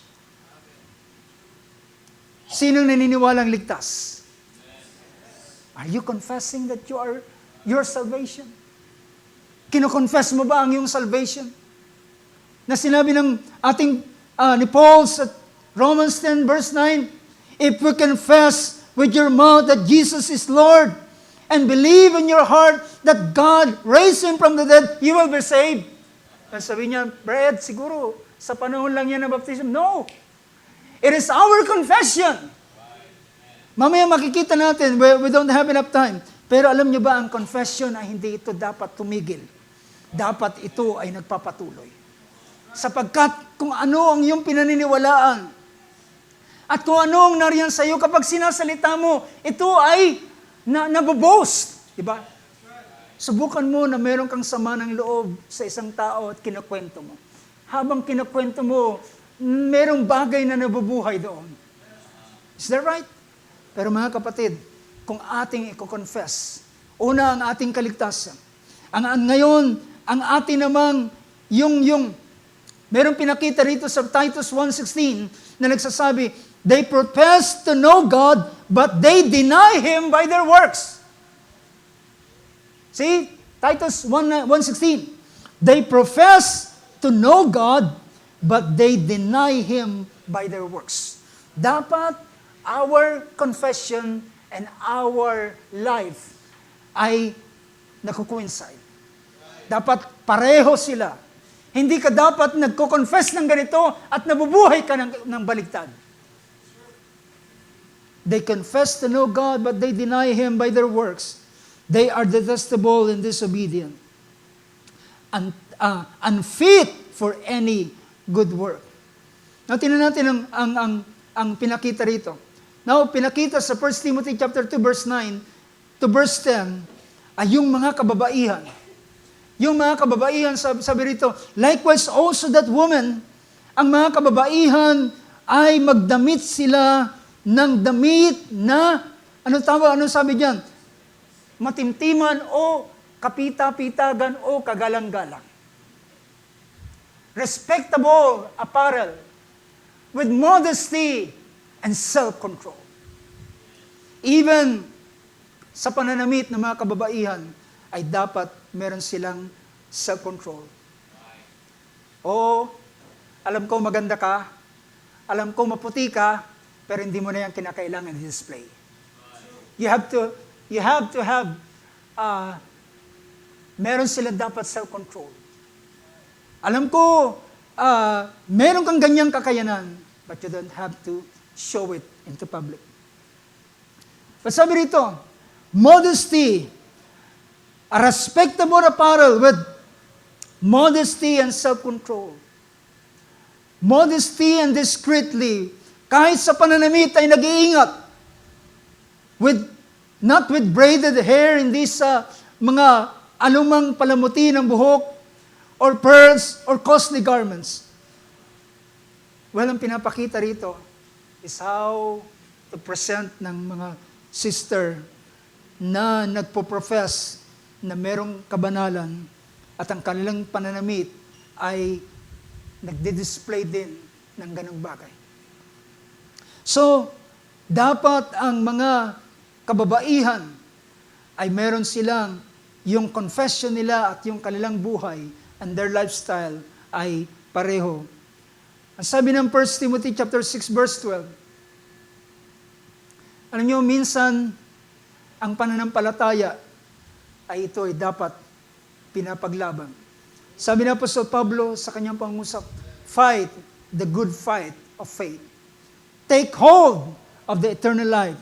Sinong naniniwalang ligtas? Are you confessing that you are your salvation? Kino-confess mo ba ang iyong salvation? Na sinabi ng ating ni Paul sa Romans 10 verse 9, if we confess with your mouth that Jesus is Lord and believe in your heart that God raised Him from the dead, you will be saved. At sabi niya, Brad, siguro sa panahon lang yan na baptism. No! It is our confession. Mamaya makikita natin, we don't have enough time. Pero alam niyo ba, ang confession ay hindi ito dapat tumigil. Dapat ito ay nagpapatuloy. Sapagkat kung ano ang iyong pinaniniwalaan at kung ano ang nariyan sa iyo, kapag sinasalita mo, ito ay naboboast. Diba? Subukan mo na meron kang sama ng loob sa isang tao at kinakwento mo. Habang kinakwento mo, merong bagay na nabubuhay doon. Is that right? Pero mga kapatid, kung ating i-confess, una ang ating kaligtasan. Ngayon, ang ating namang yung merong pinakita rito sa Titus 1:16 na nagsasabi, they profess to know God, but they deny Him by their works. See? Titus 1:16. They profess to know God, but they deny Him by their works. Dapat our confession and our life ay nakukoincide. Dapat pareho sila. Hindi ka dapat nagko-confess ng ganito at nabubuhay ka ng baligtad. They confess to know God, but they deny Him by their works. They are detestable and disobedient, unfit for any good work. Now, tingnan natin ang pinakita rito. Now, pinakita sa 1 Timothy chapter 2, verse 9 to verse 10, ay yung mga kababaihan. Yung mga kababaihan, sabi rito, likewise also that woman, ang mga kababaihan ay magdamit sila ng damit na, ano sabi diyan? Matimtiman o kapita-pitagan o kagalang-galang. Respectable apparel with modesty and self-control. Even sa pananamit ng mga kababaihan ay dapat meron silang self-control. Oo, alam ko maganda ka, alam ko maputi ka, pero hindi mo na yan kinakailangan i-display. You have to have, meron sila dapat self-control. Alam ko, meron kang ganyang kakayanan, but you don't have to show it into public. But sabi rito, modesty, a respectable apparel with modesty and self-control. Modesty and discreetly, kahit sa pananamit ay nag-iingat, not with braided hair, hindi sa mga anumang palamuti ng buhok, or pearls, or costly garments. Well, ang pinapakita rito is how to present ng mga sister na nagpo-profess na merong kabanalan at ang kanilang pananamit ay nagdi-display din ng ganong bagay. So, dapat ang mga kababaihan ay meron silang yung confession nila at yung kanilang buhay and their lifestyle ay pareho. Ang sabi ng 1 Timothy chapter 6 verse 12, alam niyo, minsan ang pananampalataya ay ito ay dapat pinapaglaban. Sabi na Apostol Pablo sa kanyang pangungusap, fight the good fight of faith. Take hold of the eternal life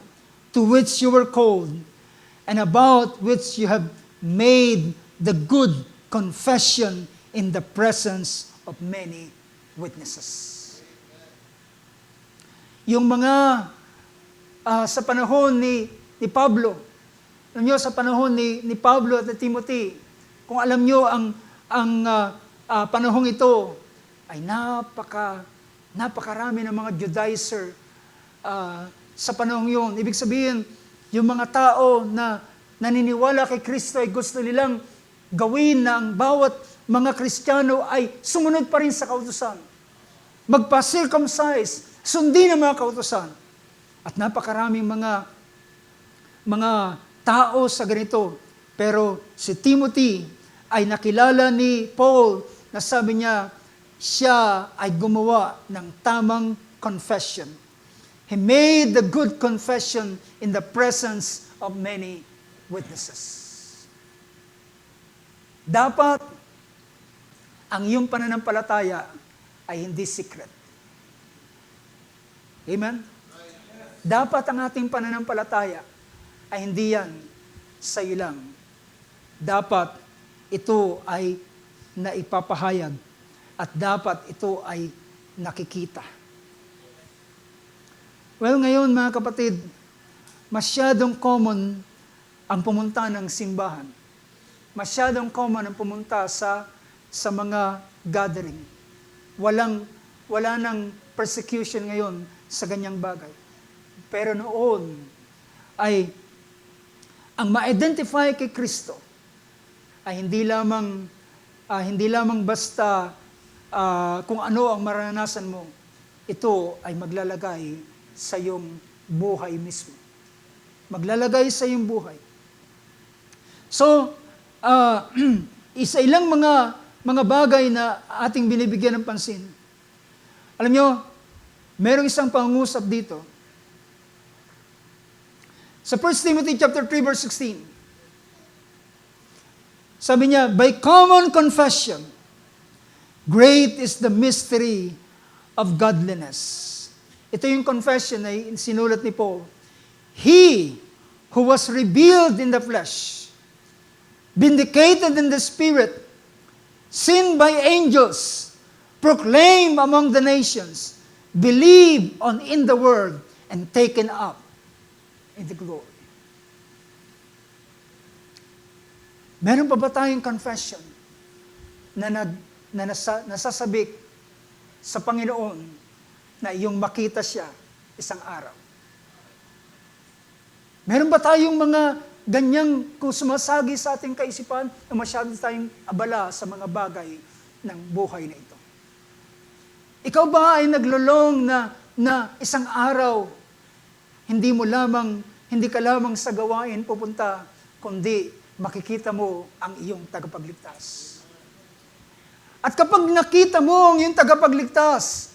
to which you were called and about which you have made the good confession in the presence of many witnesses. Yung mga sa panahon ni Pablo, alam nyo, sa panahon ni Pablo at ni Timothy, kung alam nyo, ang panahong ito ay napakarami ng mga Judaizer sa panahong yun. Ibig sabihin, yung mga tao na naniniwala kay Kristo ay gusto nilang gawin na ang bawat mga Kristiyano ay sumunod pa rin sa kautusan. Magpa-circumcise, sundin ang mga kautusan. At napakaraming mga tao sa ganito. Pero si Timothy ay nakilala ni Paul na sabi niya, siya ay gumawa ng tamang confession. He made the good confession in the presence of many witnesses. Dapat ang iyong pananampalataya ay hindi secret. Amen? Dapat ang ating pananampalataya ay hindi yan sa iyo lang. Dapat ito ay naipapahayag at dapat ito ay nakikita. Well, ngayon mga kapatid, masyadong common ang pumunta ng simbahan. Masyadong common ang pumunta sa mga gathering. Wala nang persecution ngayon sa ganyang bagay. Pero noon ay ang ma-identify kay Kristo ay hindi lamang basta kung ano ang maranasan mo, ito ay maglalagay sa iyong buhay mismo. Maglalagay sa iyong buhay. So, isa ilang mga bagay na ating binibigyan ng pansin. Alam nyo, merong isang pangungusap dito. Sa 1 Timothy chapter 3 verse 16. Sabi niya, by common confession, great is the mystery of godliness. Ito yung confession na sinulat ni Paul. He who was revealed in the flesh, vindicated in the spirit, seen by angels, proclaimed among the nations, believed on in the word, and taken up in the glory. Meron pa ba tayong confession na nasasabik sa Panginoon na iyong makita siya isang araw? Meron ba tayong mga ganyang kung sumasagi sa ating kaisipan na masyado tayong abala sa mga bagay ng buhay na ito? Ikaw ba ay naglulong na isang araw hindi ka lamang sa gawain pupunta, kundi makikita mo ang iyong tagapagligtas. At kapag nakita mo ang iyong tagapagligtas,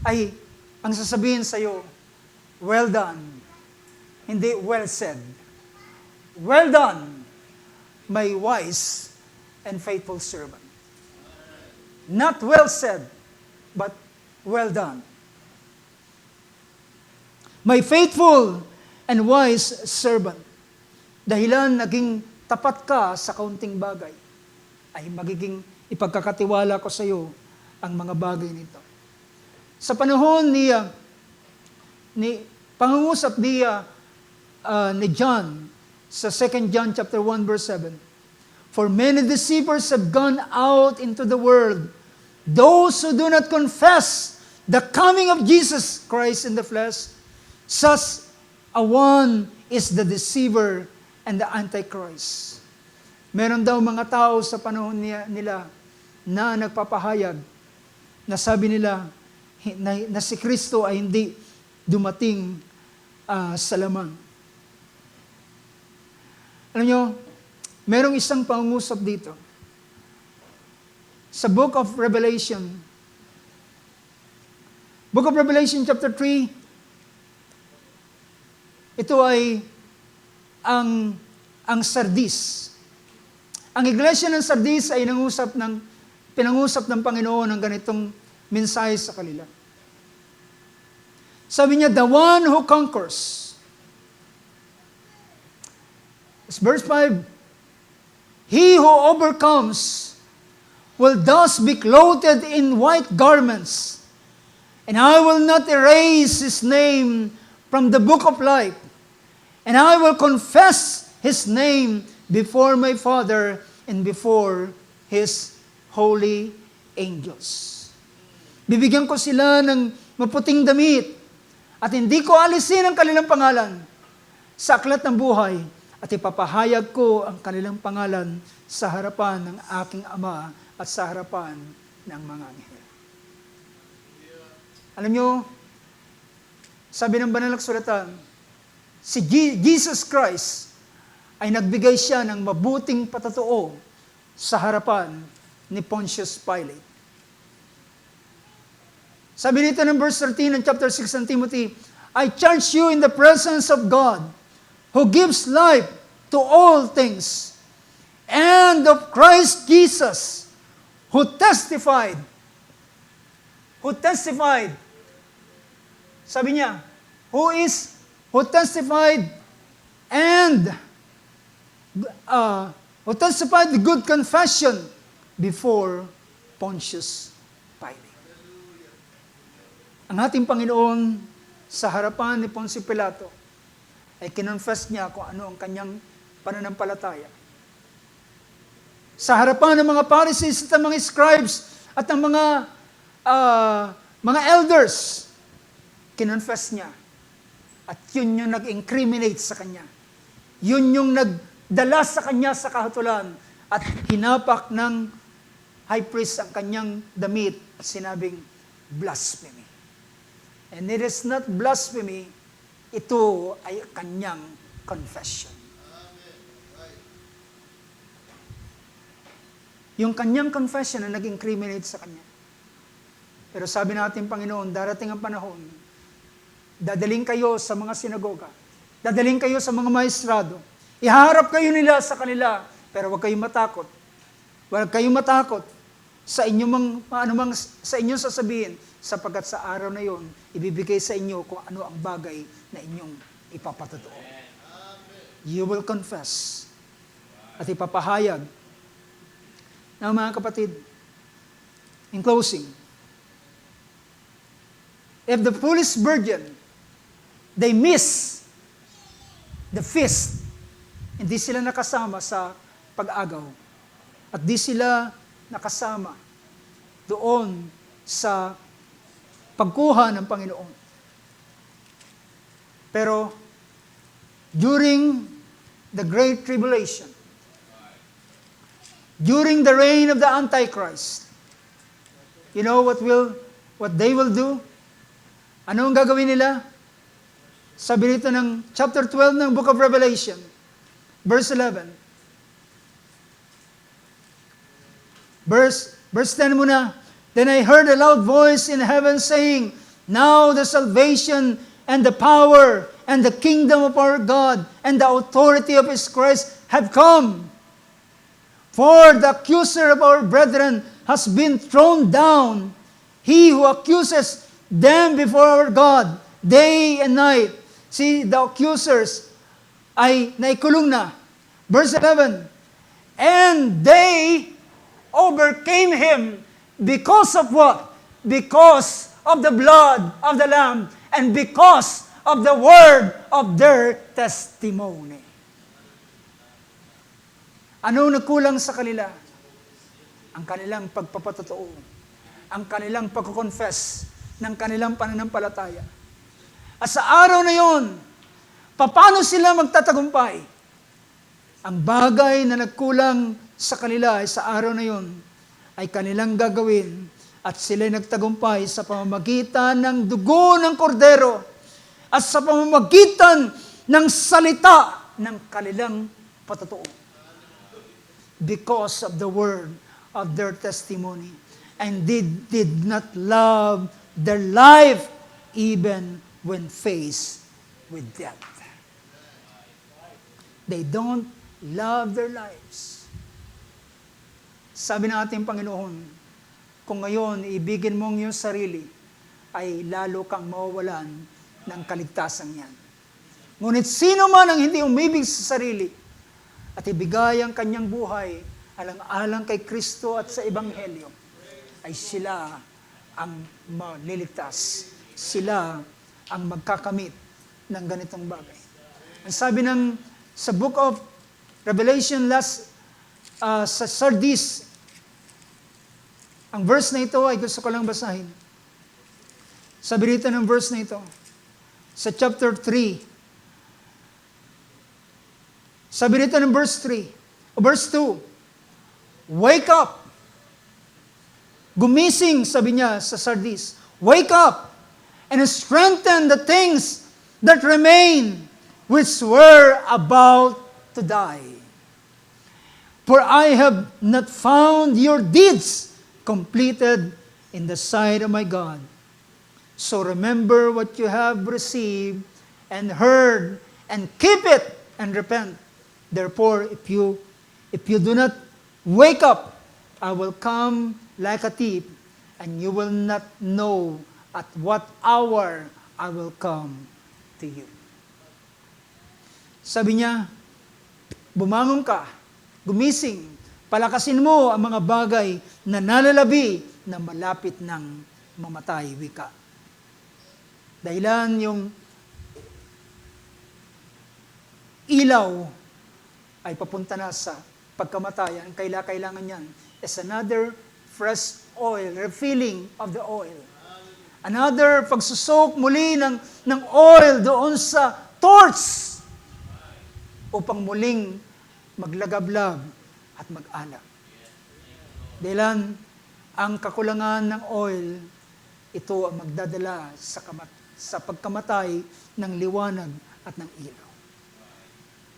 ay ang sasabihin sa iyo, well done, hindi well said. Well done, my wise and faithful servant. Not well said, but well done. My faithful and wise servant. Dahilan naging tapat ka sa kaunting bagay, ay magiging ipagkakatiwala ko sa iyo ang mga bagay nito. Sa panahon ni pangungusap ni John sa 2 John chapter 1 verse 7, for many deceivers have gone out into the world, those who do not confess the coming of Jesus Christ in the flesh. Such a one is the deceiver and the antichrist. Meron daw mga tao sa panahon nila na nagpapahayag na sabi nila na si Kristo ay hindi dumating sa laman. Alam nyo, merong isang pangungusap dito. Sa Book of Revelation chapter 3, ito ay ang Sardis. Ang iglesia ng Sardis ay pinangusap ng Panginoon ng ganitong mensahe sa kanila. Sabi niya, the one who conquers. Verse 5, he who overcomes will thus be clothed in white garments, and I will not erase his name from the book of life, and I will confess his name before my Father and before his holy angels. Bibigyan ko sila ng maputing damit at hindi ko alisin ang kanilang pangalan sa aklat ng buhay at ipapahayag ko ang kanilang pangalan sa harapan ng aking Ama at sa harapan ng mga anghel. Alam nyo, sabi ng banal na kasulatan, si Jesus Christ ay nagbigay siya ng mabuting patotoo sa harapan ni Pontius Pilate. Sabi nito ng verse 13 ng chapter 6 ng Timothy, I charge you in the presence of God, who gives life to all things, and of Christ Jesus, who testified, sabi niya, who testified the good confession before Pontius Pilate. Ang ating Panginoon sa harapan ni Poncio Pilato ay kinonfess niya kung ano ang kanyang pananampalataya. Sa harapan ng mga Pharisees at ng mga scribes at ng mga elders, kinonfess niya. At yun yung nag-incriminate sa kanya. Yun yung nagdala sa kanya sa kahatulan at hinapak ng high priest ang kanyang damit at sinabing, blasphemy. And it is not blasphemy, ito ay kanyang confession. Yung kanyang confession na nag-incriminate sa kanya. Pero sabi natin, Panginoon, darating ang panahon, dadaling kayo sa mga sinagoga, dadaling kayo sa mga maestrado, iharap kayo nila sa kanila, pero huwag kayong matakot. Huwag kayong matakot sa inyong sa inyong sasabihin, sapagkat sa araw na yon, ibibigay sa inyo kung ano ang bagay na inyong ipapatotoo. You will confess at ipapahayag. Now mga kapatid, in closing, if the foolish virgin, they miss the feast, hindi sila nakasama sa pag-agaw, at di sila nakasama doon sa pagkuha ng Panginoon. Pero, during the Great Tribulation, during the reign of the Antichrist, you know what they will do? Ano ang gagawin nila? Sabi nito ng chapter 12 ng Book of Revelation, verse 11. Verse 10 muna. Then I heard a loud voice in heaven saying, now the salvation and the power and the kingdom of our God and the authority of his Christ have come. For the accuser of our brethren has been thrown down, he who accuses them before our God day and night. See, the accusers ay naikulong na. Verse 11, and they overcame him because of what? Because of the blood of the Lamb and because of the word of their testimony. Ano nagkulang sa kanila? Ang kanilang pagpapatotoo. Ang kanilang pagkukonfess ng kanilang pananampalataya. At sa araw na yon, paano sila magtatagumpay? Ang bagay na nagkulang sa kanila ay sa araw na yon ay kanilang gagawin at sila'y nagtagumpay sa pamamagitan ng dugo ng kordero at sa pamamagitan ng salita ng kanilang patotoo. Because of the word of their testimony. And they did not love their life even when faced with death. They don't love their lives. Sabi ng ating Panginoon, kung ngayon ibigin mong iyong sarili, ay lalo kang mawawalan ng kaligtasan yan. Ngunit sino man ang hindi umibig sa sarili at ibigay ang kanyang buhay, alang-alang kay Kristo at sa Ebanghelyo, ay sila ang maliligtas. Sila ang magkakamit ng ganitong bagay. Ang sabi sa book of Revelation, sa Sardis, ang verse na ito ay gusto ko lang basahin. Sabi rito ng verse na ito, sa chapter 3, sabi rito ng verse 3, o verse 2, wake up! Gumising, sabi niya sa Sardis, wake up and strengthen the things that remain, which were about to die. For I have not found your deeds completed in the sight of my God. So remember what you have received and heard, and keep it and repent. Therefore, if you do not wake up, I will come like a thief, and you will not know at what hour I will come to you. Sabi niya, bumangon ka, gumising, palakasin mo ang mga bagay na nalalabi na malapit ng mamatay, wika. Dahilan yung ilaw ay papunta na sa pagkamatayan, kailangan yan is another fresh oil, refilling of the oil. Another pagsusok muli ng oil doon sa torch upang muling maglagablab at mag-alak. Dahilan ang kakulangan ng oil, ito ang magdadala sa pagkamatay ng liwanag at ng ilaw.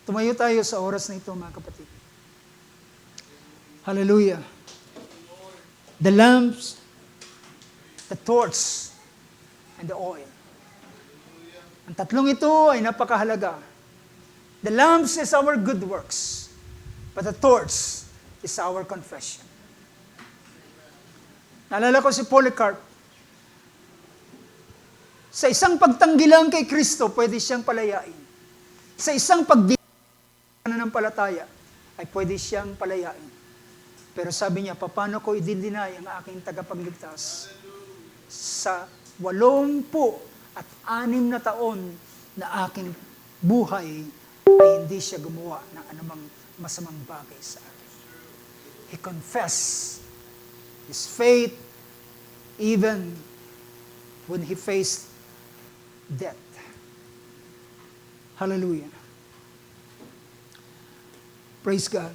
Tumayo tayo sa oras na ito, mga kapatid. Hallelujah. The lamps, the torch, and the oil. Ang tatlong ito ay napakahalaga. The lamps is our good works, but the torch is our confession. Naalala ko si Polycarp. Sa isang pagtanggilang kay Kristo, pwede siyang palayain. Sa isang pananampalataya, ay pwede siyang palayain. Pero sabi niya, paano ko i-deny ang aking tagapagligtas? Sa 86 na taon na aking buhay, ay hindi siya gumawa ng anumang masamang bagay sa akin. He confessed his faith even when he faced death. Hallelujah. Praise God.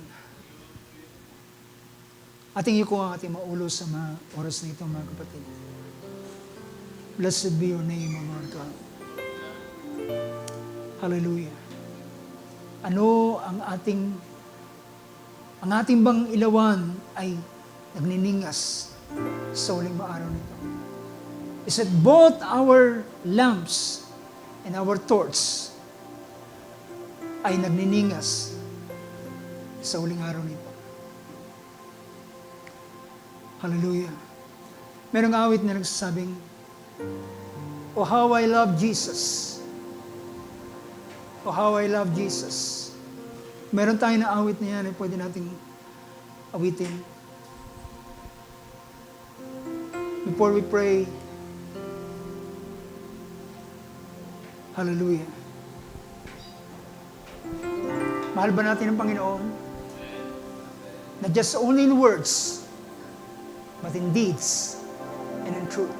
Ating iko ang ating maulo sa mga oras na ito, mga kapatid. Blessed be your name, O Lord God. Hallelujah. Ano ang ating bang ilawan ay nagniningas sa uling maaraw nito? Is that both our lamps and our torch ay nagniningas sa uling araw nito? Hallelujah. Merong awit na nagsasabing, oh, how I love Jesus. Oh, how I love Jesus. Meron tayo na awit na yan, pwede nating awitin. Before we pray, hallelujah. Mahal ba natin ang Panginoon? Not just only in words, but in deeds and in truth.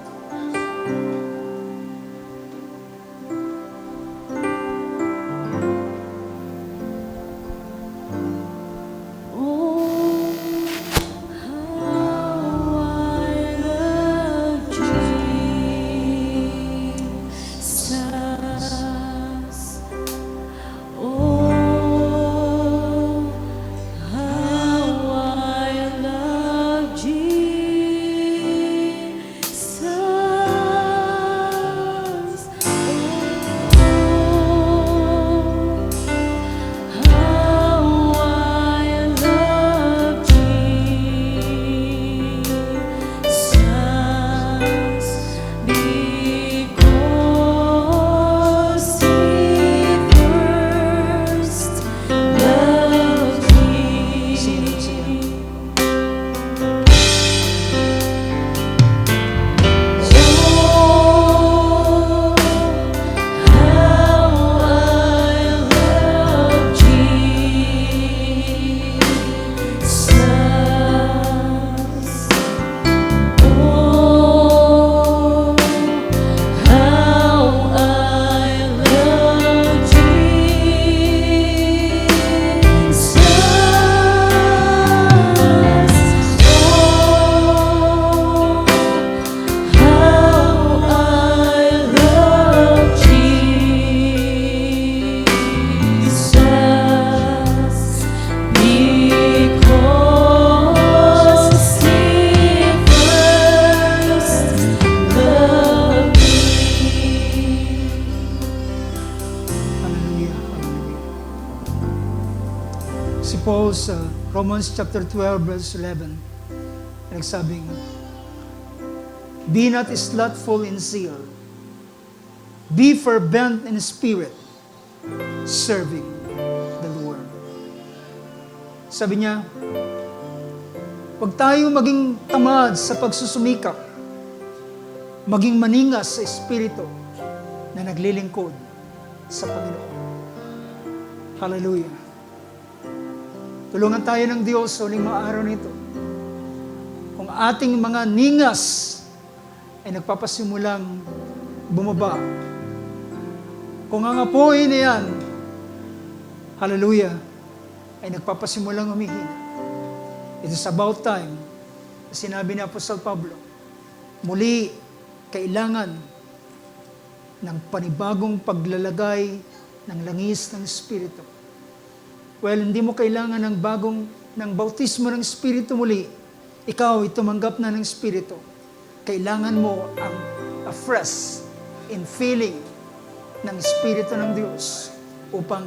So Paul sa Romans chapter 12 verse 11. Nagsabing, be not slothful in zeal. Be fervent in spirit, serving the Lord. Sabi niya, huwag tayo maging tamad sa pagsusumikap, maging maningas sa espiritu na naglilingkod sa Panginoon. Hallelujah. Tulungan tayo ng Diyos sa huling mga araw nito. Kung ating mga ningas ay nagpapasimulang bumaba, kung ang apoy na yan, hallelujah, ay nagpapasimulang humihina, it is about time, sinabi ni Apostol Pablo, muli kailangan ng panibagong paglalagay ng langis ng Espiritu. Well, hindi mo kailangan ng bautismo ng Espiritu muli. Ikaw ay tumanggap na ng Espiritu. Kailangan mo ang afresh in feeling ng Espiritu ng Diyos upang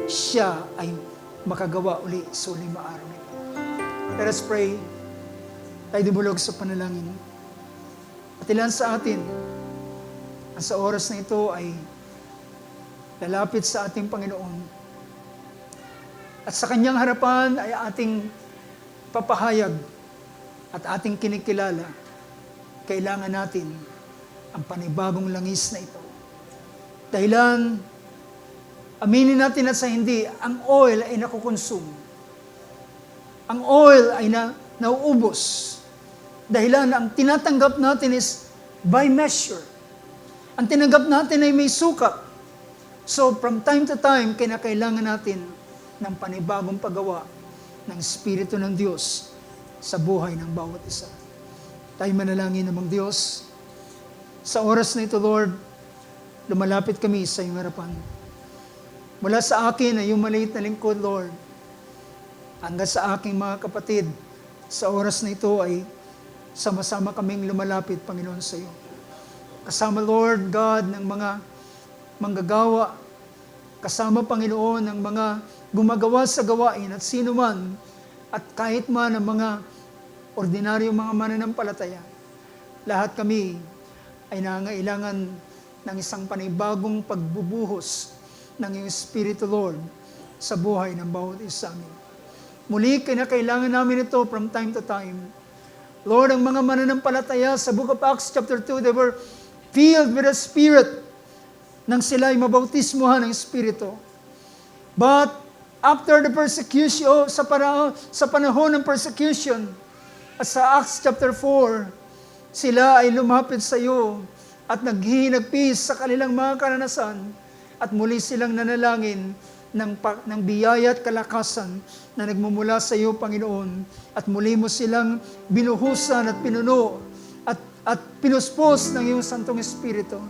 siya ay makagawa uli sa uling araw nito. Let us pray. Tayo dumulog sa panalangin. At ilan sa atin, ang sa oras na ito ay lalapit sa ating Panginoon. At sa Kanyang harapan ay ating papahayag at ating kinikilala, kailangan natin ang panibagong langis na ito. Dahilan, aminin natin at sa hindi, ang oil ay nakukonsume. Ang oil ay nauubos. Dahilan, ang tinatanggap natin is by measure. Ang tinanggap natin ay may sukat. So, from time to time, kinakailangan natin ng panibagong paggawa ng Espiritu ng Diyos sa buhay ng bawat isa. Tayo manalangin namang Diyos. Sa oras na ito, Lord, lumalapit kami sa iyong harapan. Mula sa akin ay yung maliit na lingkod, Lord, hanggang sa aking mga kapatid, sa oras na ito ay sama-sama kaming lumalapit, Panginoon, sa iyo. Kasama, Lord God, ng mga manggagawa, kasama, Panginoon, ng mga gumagawa sa gawain at sino man, at kahit man ang mga ordinaryong mga mananampalataya, lahat kami ay nangailangan ng isang panibagong pagbubuhos ng iyong Espiritu, Lord, sa buhay ng bawat isa amin. Muli, kinakailangan namin ito from time to time. Lord, ang mga mananampalataya sa Book of Acts chapter 2, they were filled with the Spirit nang sila ay mabautismuhan ng Espiritu. But after the persecution, sa panahon ng persecution, at sa Acts chapter 4, sila ay lumapit sa iyo at naghihinagpis sa kanilang mga karanasan at muli silang nanalangin ng biyaya at kalakasan na nagmumula sa iyo, Panginoon. At muli mo silang binuhusan at pinuno at pinuspos ng iyong Santong Espiritu.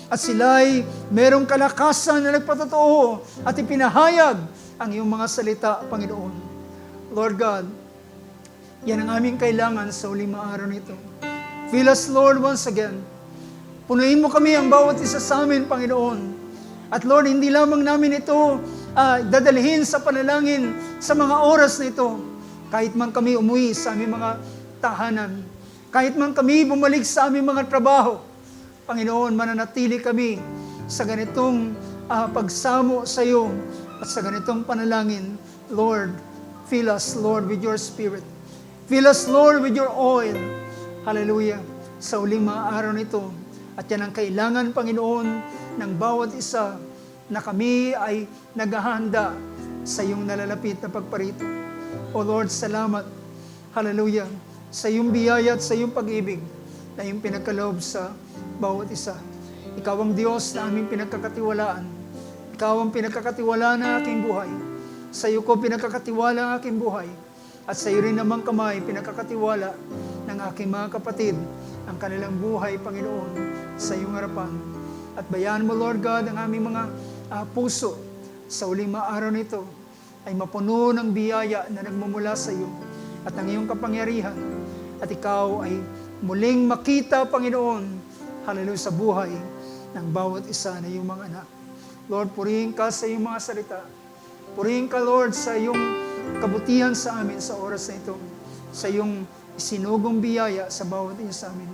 At sila ay merong kalakasan na nagpatotoo at ipinahayag ang iyong mga salita, Panginoon. Lord God, yan ang aming kailangan sa huling mga araw nito. Fill us, Lord, once again. Punuin mo kami ang bawat isa sa amin, Panginoon. At Lord, hindi lamang namin ito dadalhin sa panalangin sa mga oras na ito. Kahit man kami umuwi sa aming mga tahanan, kahit man kami bumalik sa aming mga trabaho, Panginoon, mananatili kami sa ganitong pagsamo sa iyo at sa ganitong panalangin. Lord, fill us, Lord, with your Spirit. Fill us, Lord, with your oil. Hallelujah. Sa uling mga araw nito. At yan ang kailangan, Panginoon, ng bawat isa na kami ay naghahanda sa iyong nalalapit na pagparito. O Lord, salamat. Hallelujah. Sa iyong biyaya at sa iyong pag-ibig na iyong pinagkaloob sa bawat isa. Ikaw ang Diyos na aming pinagkakatiwalaan. Ikaw ang pinagkakatiwalaan ng aking buhay. Sa iyo ko pinagkakatiwala ang aking buhay. At sa iyo rin namang kamay pinagkakatiwala ng aking mga kapatid ang kanilang buhay, Panginoon, sa iyong harapan. At bayaan mo, Lord God, ang aming mga puso sa uling mga araw nito ay mapuno ng biyaya na nagmumula sa iyo at ang iyong kapangyarihan. At ikaw ay muling makita, Panginoon, hallelujah, sa buhay ng bawat isa na iyong mga anak. Lord, purihin ka sa iyong mga salita. Purihin ka, Lord, sa iyong kabutihan sa amin sa oras na ito, sa iyong sinugong biyaya sa bawat isa sa amin.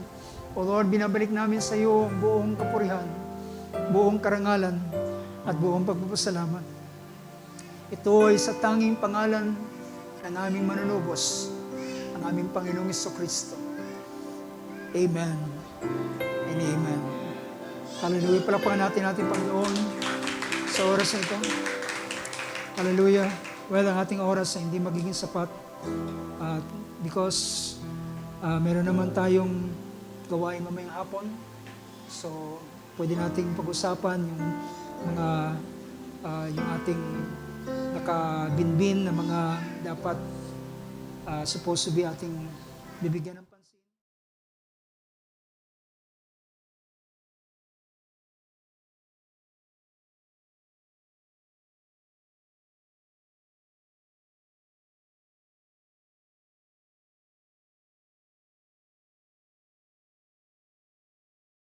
O Lord, binabalik namin sa iyo ang buong kapurihan, buong karangalan, at buong pagpapasalamat. Ito ay sa tanging pangalan ng aming manunubos, ang aming Panginoong Jesucristo. Amen and amen. Hallelujah. Palapakan natin ating Panginoon sa oras na ito. Hallelujah. Well, ang ating oras ay hindi magiging sapat because meron naman tayong gawain mamayang hapon. So, pwede nating pag-usapan yung mga yung ating nakabinbin na mga dapat supposed to be ating bibigyan ng